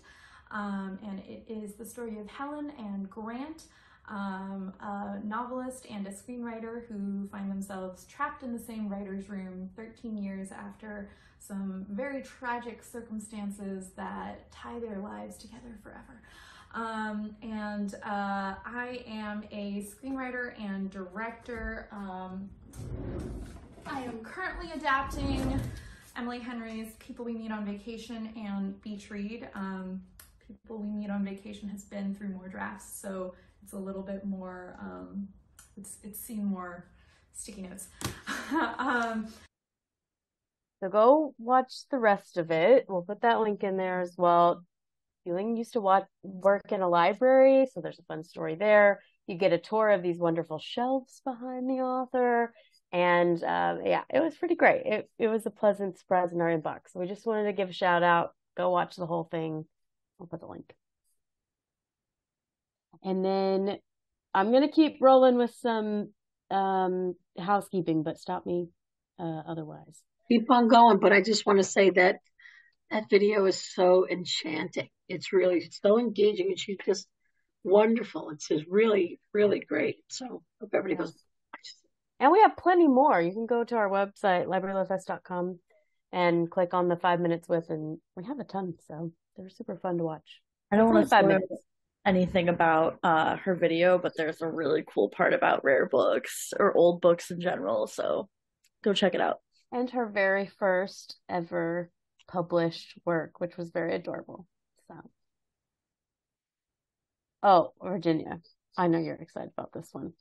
And it is the story of Helen and Grant, a novelist and a screenwriter who find themselves trapped in the same writer's room 13 years after some very tragic circumstances that tie their lives together forever. I am a screenwriter and director. I am currently adapting Emily Henry's People We Meet on Vacation and Beach Read. People We Meet on Vacation has been through more drafts, so it's a little bit more, it's seen more sticky notes. So go watch the rest of it. We'll put that link in there as well. Yuling used to work in a library, so there's a fun story there. You get a tour of these wonderful shelves behind the author. And yeah, it was pretty great. It was a pleasant surprise in our inbox. So we just wanted to give a shout out. Go watch the whole thing. I'll put the link. And then I'm going to keep rolling with some housekeeping, but stop me otherwise. Keep on going, but I just want to say that video is so enchanting. It's really so engaging, and she's just wonderful. It's just really, really great. So hope everybody goes. And we have plenty more. You can go to our website, librarylovefest.com, and click on the 5 Minutes With, and we have a ton. So they're super fun to watch. I don't want to spoil anything about her video, but there's a really cool part about rare books or old books in general. So go check it out. And her very first ever published work, which was very adorable. So, oh, Virginia, I know you're excited about this one.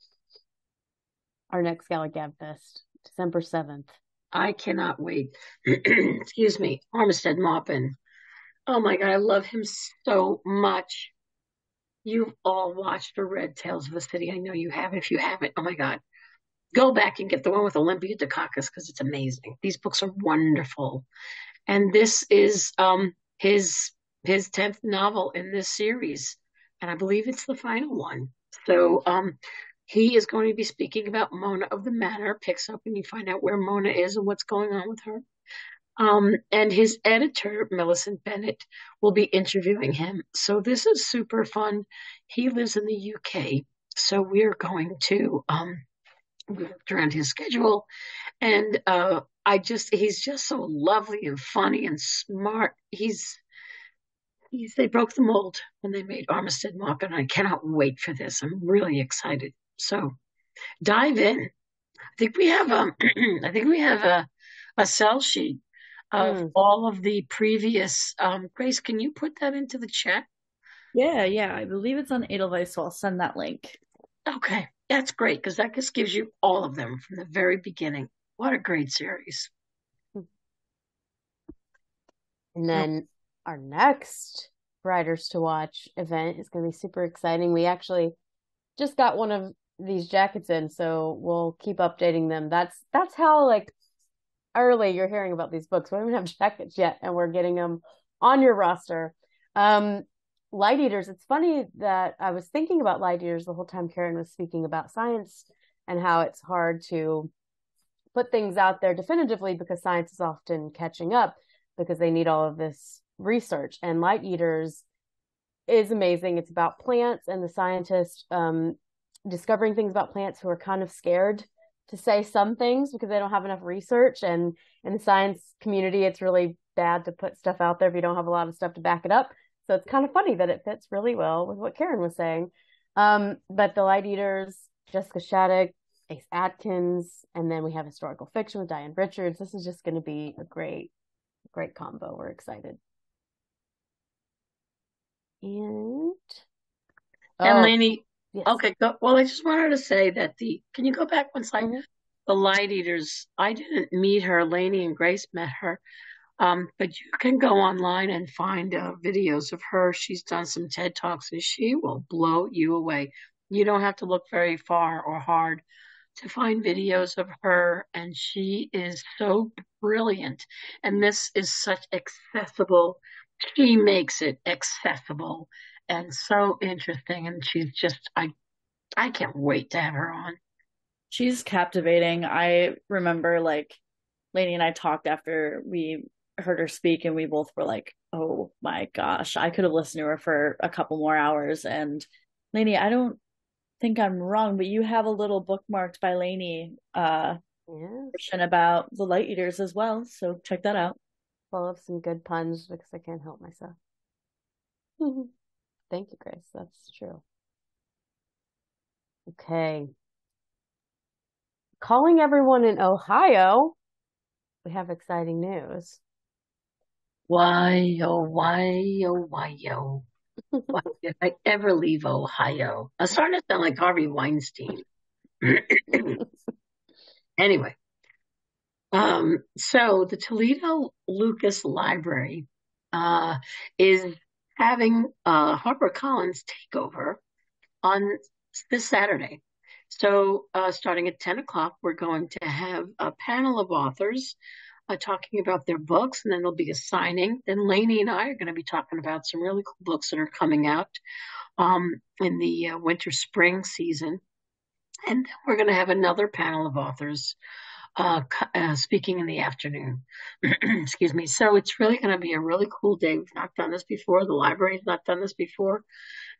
Our next Galley Gab Fest, December 7th. I cannot wait. Excuse me, Armistead Maupin. Oh my God, I love him so much. You've all watched or read Tales of a City. I know you have. If you haven't, oh my God, go back and get the one with Olympia Dukakis because it's amazing. These books are wonderful. And this is his 10th novel in this series. And I believe it's the final one. So he is going to be speaking about Mona of the Manor, picks up and you find out where Mona is and what's going on with her. And his editor, Millicent Bennett, will be interviewing him. So this is super fun. He lives in the UK. So we're going to work around his schedule And he's just so lovely and funny and smart. They broke the mold when they made Armistead Market, and I cannot wait for this. I'm really excited. So dive in. think we have I think we have a cell sheet of all of the previous. Grace, can you put that into the chat? Yeah, I believe it's on Edelweiss, so I'll send that link. Okay, that's great because that just gives you all of them from the very beginning. What a great series! And then our next Writers to Watch event is going to be super exciting. We actually just got one of these jackets in, so we'll keep updating them. That's how like early you're hearing about these books. We don't even have jackets yet, and we're getting them on your roster. Light Eaters. It's funny that I was thinking about Light Eaters the whole time Karen was speaking about science and how it's hard to put things out there definitively because science is often catching up because they need all of this research. And Light Eaters is amazing. It's about plants and the scientists discovering things about plants who are kind of scared to say some things because they don't have enough research. And in the science community, it's really bad to put stuff out there if you don't have a lot of stuff to back it up. So it's kind of funny that it fits really well with what Karen was saying. But the Light Eaters, Jessica Shattuck, Ace Atkins, and then we have historical fiction with Diane Richards. This is just going to be a great combo. We're excited. And Lainey, yes. Okay, well, I just wanted to say that can you go back one slide? The Light Eaters, I didn't meet her. Lainey and Grace met her. But you can go online and find videos of her. She's done some TED Talks and she will blow you away. You don't have to look very far or hard to find videos of her. And she is so brilliant. And this is such accessible. She makes it accessible and so interesting. And she's just, I can't wait to have her on. She's captivating. I remember like Lainey and I talked after we heard her speak and we both were like, oh my gosh, I could have listened to her for a couple more hours. And Lainey, I don't think I'm wrong, but you have a little bookmarked by Lainey version about the Light Eaters as well, so check that out. Full of some good puns because I can't help myself. Thank you, Grace. That's true. Okay. Calling everyone in Ohio, we have exciting news. Why, oh, why, oh, why, oh. Why did I ever leave Ohio? I'm starting to sound like Harvey Weinstein. Anyway, so the Toledo Lucas Library is having HarperCollins takeover on this Saturday. So starting at 10 o'clock, we're going to have a panel of authors talking about their books, and then there'll be a signing. Then Lainey and I are going to be talking about some really cool books that are coming out in the winter-spring season. And then we're going to have another panel of authors speaking in the afternoon. Excuse me. So it's really going to be a really cool day. We've not done this before. The library's not done this before.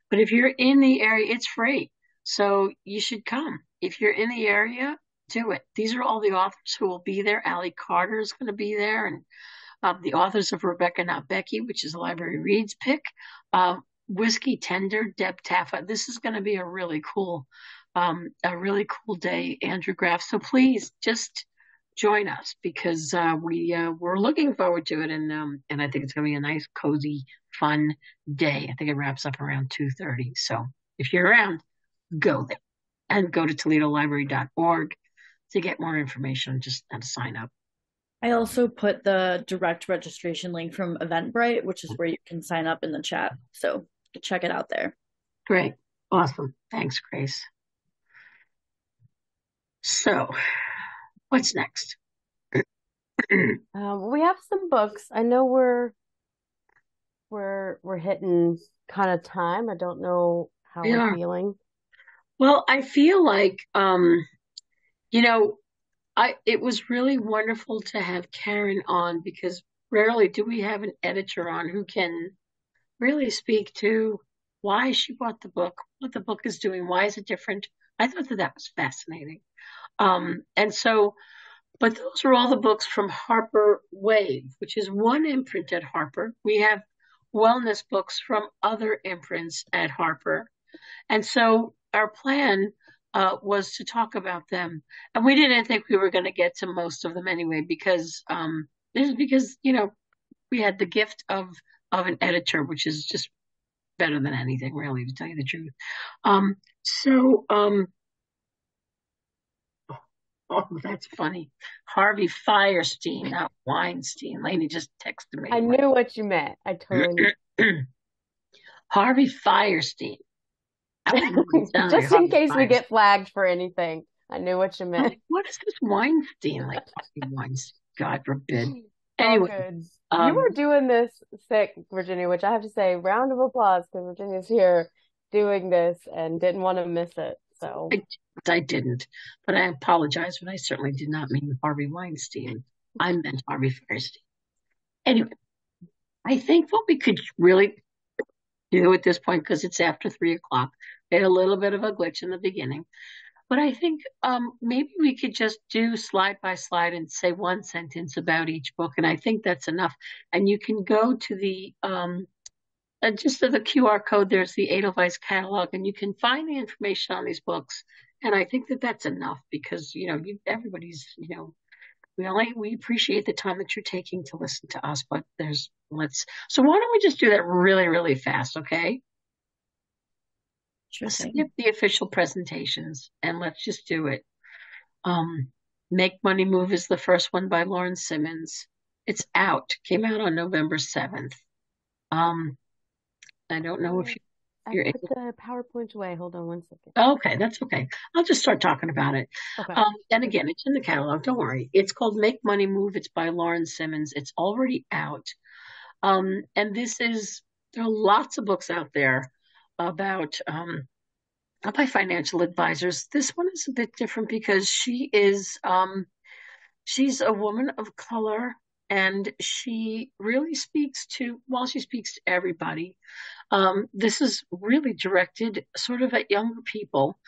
But if you're in the area, it's free. So you should come. If you're in the area, do it. These are all the authors who will be there. Allie Carter is going to be there. And the authors of Rebecca Not Becky, which is a Library Reads pick. Whiskey Tender, Deb Taffa. This is going to be a really cool day, Andrew Graff. So please just join us because we're looking forward to it. And I think it's going to be a nice, cozy, fun day. I think it wraps up around 2:30. So if you're around, go there and go to ToledoLibrary.org to get more information, just and sign up. I also put the direct registration link from Eventbrite, which is where you can sign up in the chat. So check it out there. Great. Awesome. Thanks, Grace. So what's next? We have some books. I know we're hitting kind of time. I don't know how we're feeling. Well, I feel like, it was really wonderful to have Karen on because rarely do we have an editor on who can really speak to why she bought the book, what the book is doing, why is it different. I thought that was fascinating. And so But those are all the books from Harper Wave, which is one imprint at Harper. We have wellness books from other imprints at Harper. And so our plan was to talk about them. And we didn't think we were going to get to most of them anyway, because this is because, we had the gift of an editor, which is just better than anything, really, to tell you the truth. So oh, that's funny. Harvey Firestein, not Weinstein. Lainey just texted me. I knew what you meant. I totally knew. Harvey Firestein. Just in case we get flagged for anything. I knew what you meant. What is this Weinstein? Like Weinstein, God forbid. Anyway, you were doing this sick, Virginia, which I have to say, round of applause, because Virginia's here doing this and didn't want to miss it. So I didn't, but I apologize, but I certainly did not mean Harvey Weinstein. I meant Harvey Firestein. Anyway, I think what we could really do at this point, because it's after 3:00, we had a little bit of a glitch in the beginning, but I think maybe we could just do slide by slide and say one sentence about each book, and I think that's enough. And you can go to the just to the QR code. There's the Edelweiss catalog, and you can find the information on these books. And I think that that's enough, because everybody's we appreciate the time that you're taking to listen to us. But so why don't we just do that really, really fast, okay? Sure thing. Skip the official presentations and let's just do it. Make Money Move is the first one by Lauren Simmons. It's out. Came out on November 7th. I don't know if you're I put the PowerPoint away. Hold on one second. Okay, that's okay. I'll just start talking about it. Okay. And again, it's in the catalog. Don't worry. It's called Make Money Move. It's by Lauren Simmons. It's already out. And there are lots of books out there about by financial advisors. This one is a bit different because she's a woman of color, and she really speaks to everybody. This is really directed sort of at younger people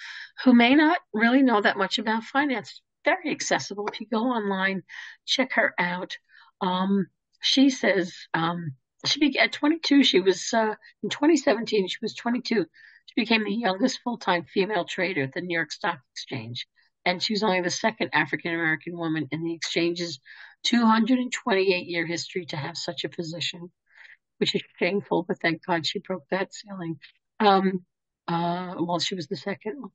who may not really know that much about finance. Very accessible. If you go online, check her out. She says at 22, she was in 2017, she was 22. She became the youngest full-time female trader at the New York Stock Exchange. And she was only the second African-American woman in the exchange's 228-year history to have such a position, which is shameful, but thank God she broke that ceiling. She was the second one.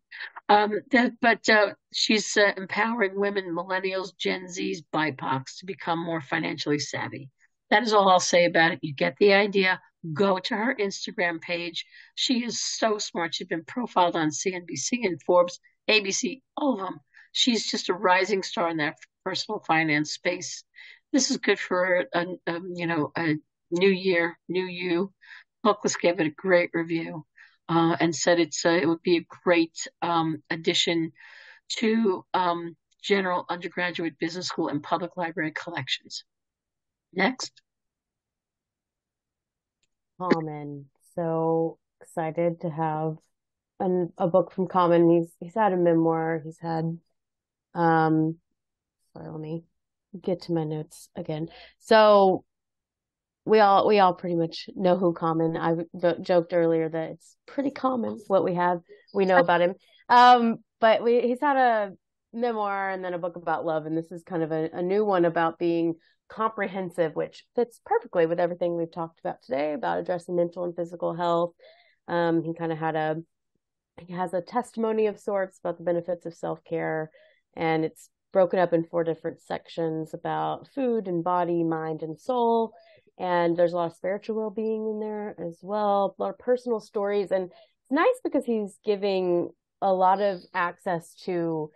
But she's empowering women, millennials, Gen Zs, BIPOCs to become more financially savvy. That is all I'll say about it. You get the idea. Go to her Instagram page. She is so smart. She's been profiled on CNBC and Forbes, ABC, all of them. She's just a rising star in that personal finance space. This is good for a new year, new you. Booklist gave it a great review and said it would be a great addition to general undergraduate business school and public library collections. Next. Common. So excited to have a book from Common. He's had a memoir. He's had sorry, let me get to my notes again. So we all pretty much know who Common. I joked earlier that it's pretty common what we know about him. But he's had a memoir and then a book about love, and this is kind of a new one about being comprehensive, which fits perfectly with everything we've talked about today about addressing mental and physical health. He has a testimony of sorts about the benefits of self-care, and it's broken up in 4 different sections about food and body, mind, and soul. And there's a lot of spiritual well-being in there as well, a lot of personal stories. And it's nice because he's giving a lot of access to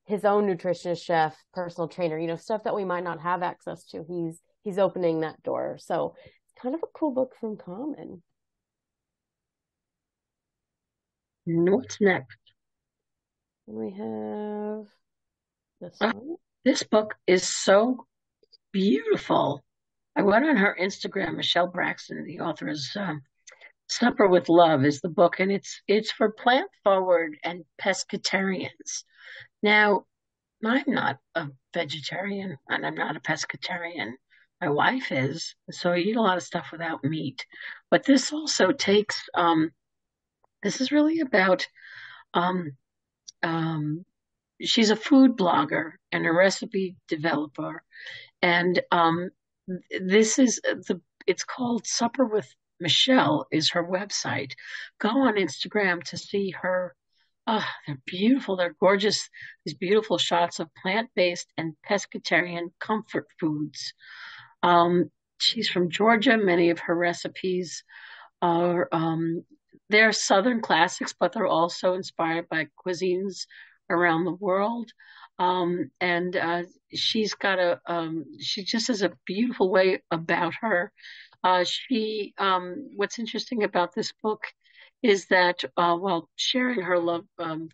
his own nutritionist, chef, personal trainer, stuff that we might not have access to. He's opening that door. So it's kind of a cool book from Common. What's next? We have this one. This book is so beautiful. I went on her Instagram. Michelle Braxton, the author, is Supper with Love is the book, and it's for plant forward and pescatarians. Now, I'm not a vegetarian and I'm not a pescatarian. My wife is, so I eat a lot of stuff without meat. But this also takes, this is really about, um, um, she's a food blogger and a recipe developer. And this is it's called Supper with Michelle is her website. Go on Instagram to see her. Oh, they're beautiful. They're gorgeous. These beautiful shots of plant-based and pescatarian comfort foods. She's from Georgia. Many of her recipes are they're Southern classics, but they're also inspired by cuisines around the world. And she's got she just has a beautiful way about her. What's interesting about this book is that, well, sharing her love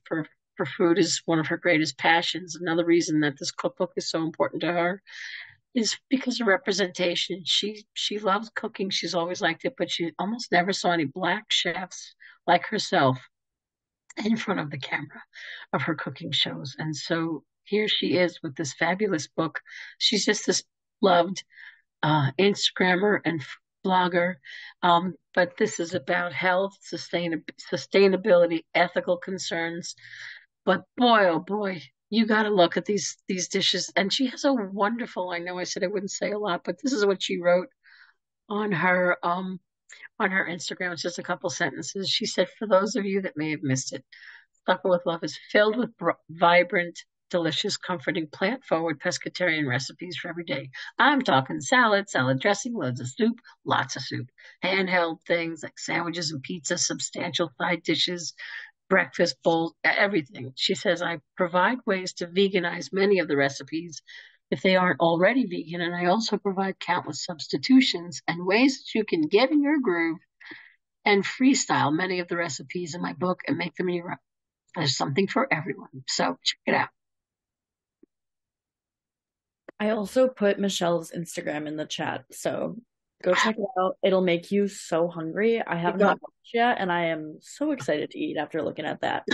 for food is one of her greatest passions. Another reason that this cookbook is so important to her is because of representation. She loves cooking. She's always liked it, but she almost never saw any black chefs like herself in front of the camera of her cooking shows. And so here she is with this fabulous book. She's just this loved Instagrammer and blogger. But this is about health, sustainability, ethical concerns. But boy, oh boy, you got to look at these dishes. And she has a wonderful, I know I said I wouldn't say a lot, but this is what she wrote on her Instagram. It's just a couple sentences. She said, for those of you that may have missed it, Supper with Love is filled with vibrant, delicious, comforting, plant-forward pescatarian recipes for every day. I'm talking salad dressing, loads of soup, lots of soup, handheld things like sandwiches and pizza, substantial side dishes, breakfast bowls, everything. She says, I provide ways to veganize many of the recipes if they aren't already vegan, and I also provide countless substitutions and ways that you can get in your groove and freestyle many of the recipes in my book and make them your own. There's something for everyone. So check it out. I also put Michelle's Instagram in the chat, so go check it out. It'll make you so hungry. I haven't had lunch yet, and I am so excited to eat after looking at that.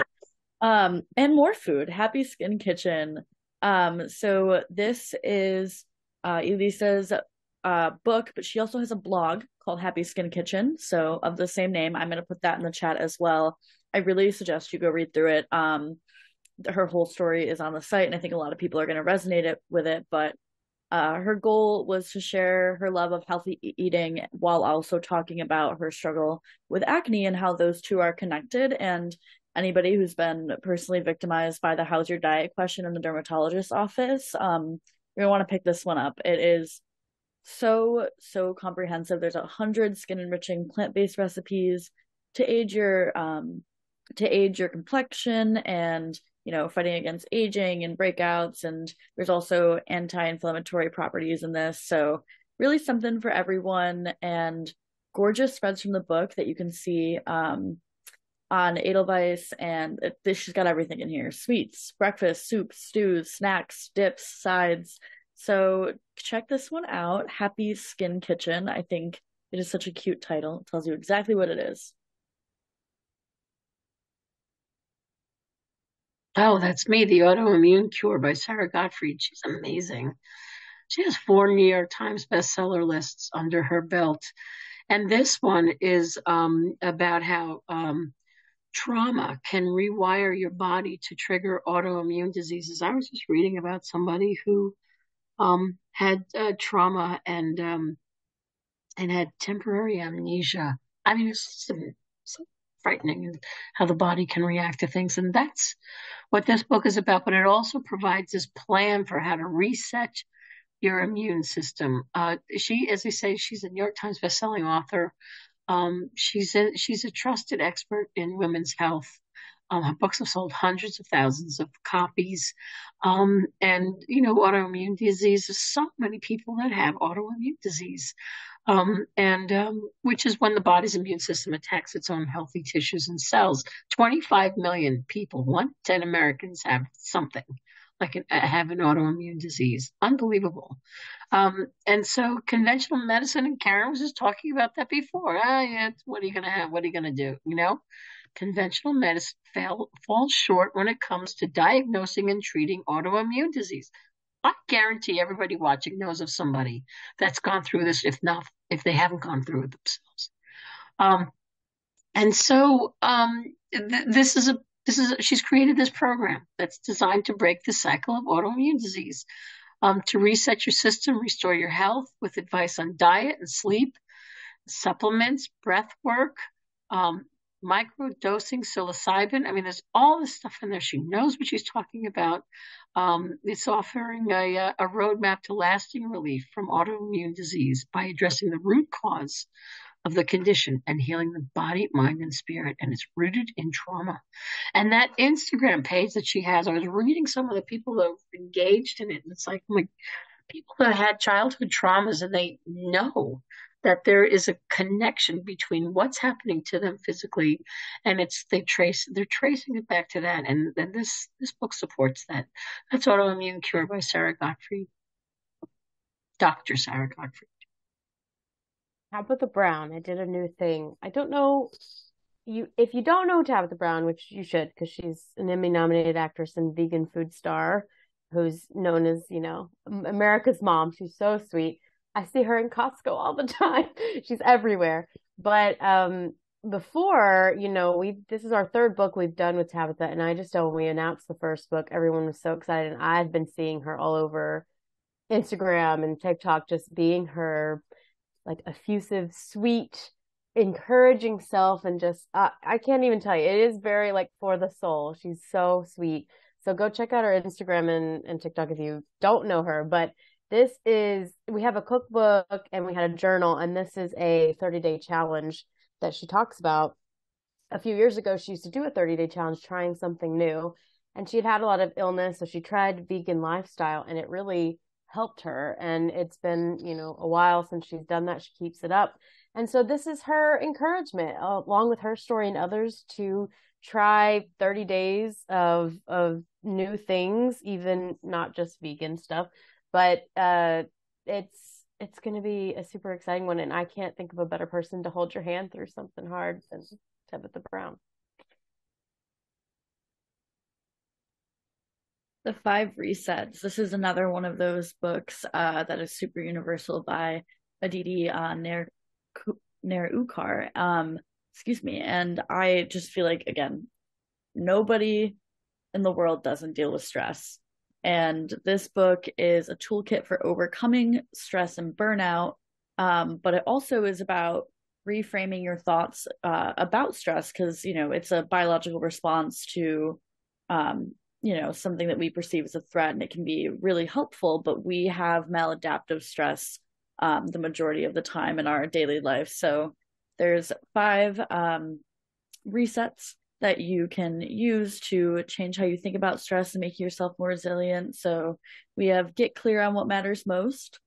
And more food. Happy Skin Kitchen. So this is Elisa's book, but she also has a blog called Happy Skin Kitchen. So of the same name, I'm going to put that in the chat as well. I really suggest you go read through it. Her whole story is on the site, and I think a lot of people are going to resonate with it. But her goal was to share her love of healthy eating while also talking about her struggle with acne and how those two are connected. And anybody who's been personally victimized by the how's your diet question in the dermatologist's office, you're going to want to pick this one up. It is so comprehensive. There's 100 skin enriching plant-based recipes to aid your complexion and fighting against aging and breakouts. And there's also anti-inflammatory properties in this. So really something for everyone, and gorgeous spreads from the book that you can see on Edelweiss. And she's got everything in here: sweets, breakfast, soups, stews, snacks, dips, sides. So check this one out. Happy Skin Kitchen. I think it is such a cute title. It tells you exactly what it is. Oh, that's me, The Autoimmune Cure by Sarah Gottfried. She's amazing. She has 4 New York Times bestseller lists under her belt. And this one is about how trauma can rewire your body to trigger autoimmune diseases. I was just reading about somebody who had trauma and had temporary amnesia. I mean, it's so frightening, and how the body can react to things. And that's what this book is about. But it also provides this plan for how to reset your immune system. She, as I say, she's a New York Times bestselling author. She's a trusted expert in women's health. Her books have sold hundreds of thousands of copies. And, autoimmune disease, there's so many people that have autoimmune disease. Which is when the body's immune system attacks its own healthy tissues and cells. 25 million people, 1 in 10 Americans have something have an autoimmune disease. Unbelievable. And so conventional medicine, and Karen was just talking about that before. Yeah, what are you going to have? What are you going to do? conventional medicine falls short when it comes to diagnosing and treating autoimmune disease. I guarantee everybody watching knows of somebody that's gone through this, if they haven't gone through it themselves. And so she's created this program that's designed to break the cycle of autoimmune disease, to reset your system, restore your health with advice on diet and sleep, supplements, breath work, micro-dosing psilocybin. I mean, there's all this stuff in there. She knows what she's talking about. It's offering a roadmap to lasting relief from autoimmune disease by addressing the root cause of the condition and healing the body, mind, and spirit. And it's rooted in trauma. And that Instagram page that she has, I was reading some of the people that have engaged in it, and it's like, people that had childhood traumas, and they know that there is a connection between what's happening to them physically, and they're tracing it back to that. And this book supports that. That's Autoimmune Cure by Sarah Gottfried, Dr. Sarah Gottfried. Tabitha Brown, I did a new thing. I don't know if you don't know Tabitha Brown, which you should, because she's an Emmy-nominated actress and vegan food star who's known as, America's mom. She's so sweet. I see her in Costco all the time. She's everywhere. But before, this is our third book we've done with Tabitha, and I just know when we announced the first book, everyone was so excited, and I've been seeing her all over Instagram and TikTok, just being her like effusive, sweet, encouraging self, and just I can't even tell you, it is very like for the soul. She's so sweet. So go check out her Instagram and TikTok if you don't know her. But we have a cookbook and we had a journal, and this is a 30-day challenge that she talks about. A few years ago, she used to do a 30-day challenge, trying something new, and she had a lot of illness, so she tried vegan lifestyle, and it really helped her. And it's been, a while since she's done that. She keeps it up. And so this is her encouragement, along with her story and others, to try 30 days of new things, even not just vegan stuff. But it's going to be a super exciting one. And I can't think of a better person to hold your hand through something hard than Tabitha Brown. The 5 Resets. This is another one of those books that is super universal by Aditi Nerukar. Excuse me. And I just feel like, again, nobody in the world doesn't deal with stress. And this book is a toolkit for overcoming stress and burnout. But it also is about reframing your thoughts about stress, because, it's a biological response to something that we perceive as a threat, and it can be really helpful, but we have maladaptive stress the majority of the time in our daily life. So there's 5 resets that you can use to change how you think about stress and make yourself more resilient. So we have get clear on what matters most,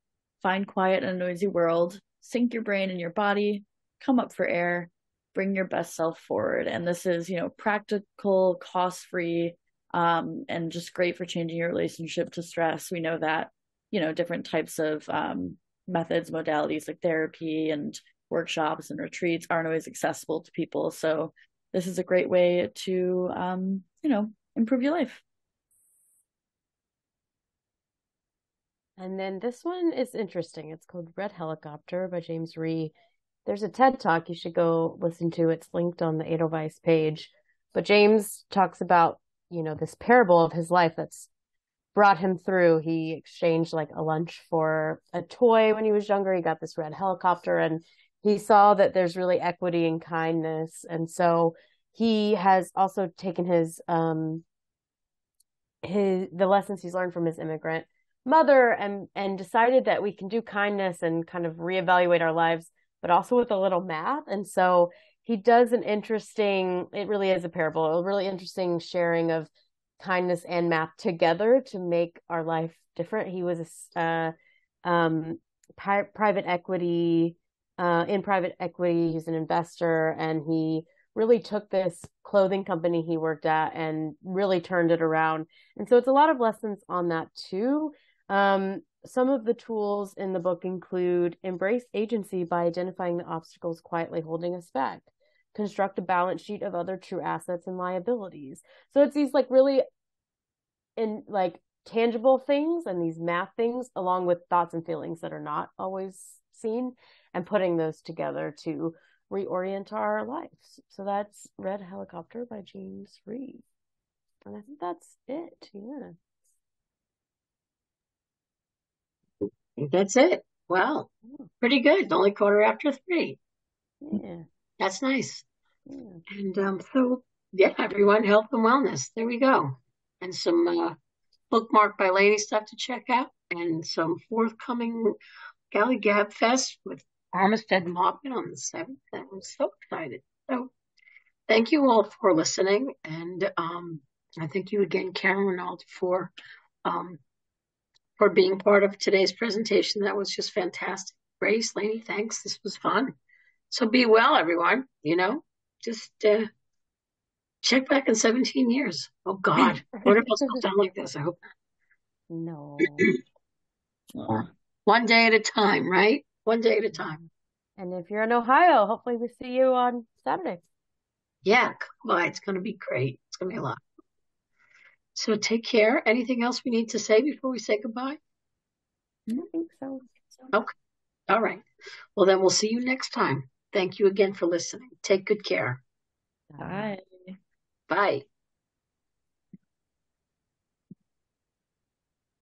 find quiet in a noisy world, sync your brain and your body, come up for air, bring your best self forward. And this is, practical, cost-free, and just great for changing your relationship to stress. We know that, different types of methods, modalities like therapy and workshops and retreats aren't always accessible to people. So this is a great way to, improve your life. And then this one is interesting. It's called Red Helicopter by James Rhee. There's a TED Talk you should go listen to. It's linked on the Edelweiss page. But James talks about, this parable of his life that's brought him through. He exchanged like a lunch for a toy when he was younger. He got this red helicopter, and he saw that there's really equity and kindness. And so he has also taken the lessons he's learned from his immigrant mother and decided that we can do kindness and kind of reevaluate our lives, but also with a little math. And so he does it really is a parable, a really interesting sharing of kindness and math together to make our life different. He was private equity, in private equity. He's an investor, and he really took this clothing company he worked at and really turned it around. And so it's a lot of lessons on that too. Some of the tools in the book include embrace agency by identifying the obstacles quietly holding us back. construct a balance sheet of other true assets and liabilities. So it's these like really in like tangible things and these math things along with thoughts and feelings that are not always seen, and putting those together to reorient our lives. So that's Red Helicopter by James Reed. And I think that's it. Yeah. I think that's it. Well, pretty good. Only 3:15. Yeah. That's nice. Yeah. And so, yeah, everyone, health and wellness. There we go. And some bookmark by Lady stuff to check out, and some forthcoming Galley Gab Fest with Armistead Maupin on the 7th. I'm so excited. So thank you all for listening. And I thank you again, Karen Rinaldi, for being part of today's presentation. That was just fantastic. Grace, Lady, thanks. This was fun. So be well, everyone. Just check back in 17 years. Oh, God. What if I'll still sound like this? I hope No. not. One day at a time, right? One day at a time. And if you're in Ohio, hopefully we see you on Saturday. Yeah, come by. It's going to be great. It's going to be a lot. So take care. Anything else we need to say before we say goodbye? I think so. Okay. All right. Well, then we'll see you next time. Thank you again for listening. Take good care. Bye. Bye.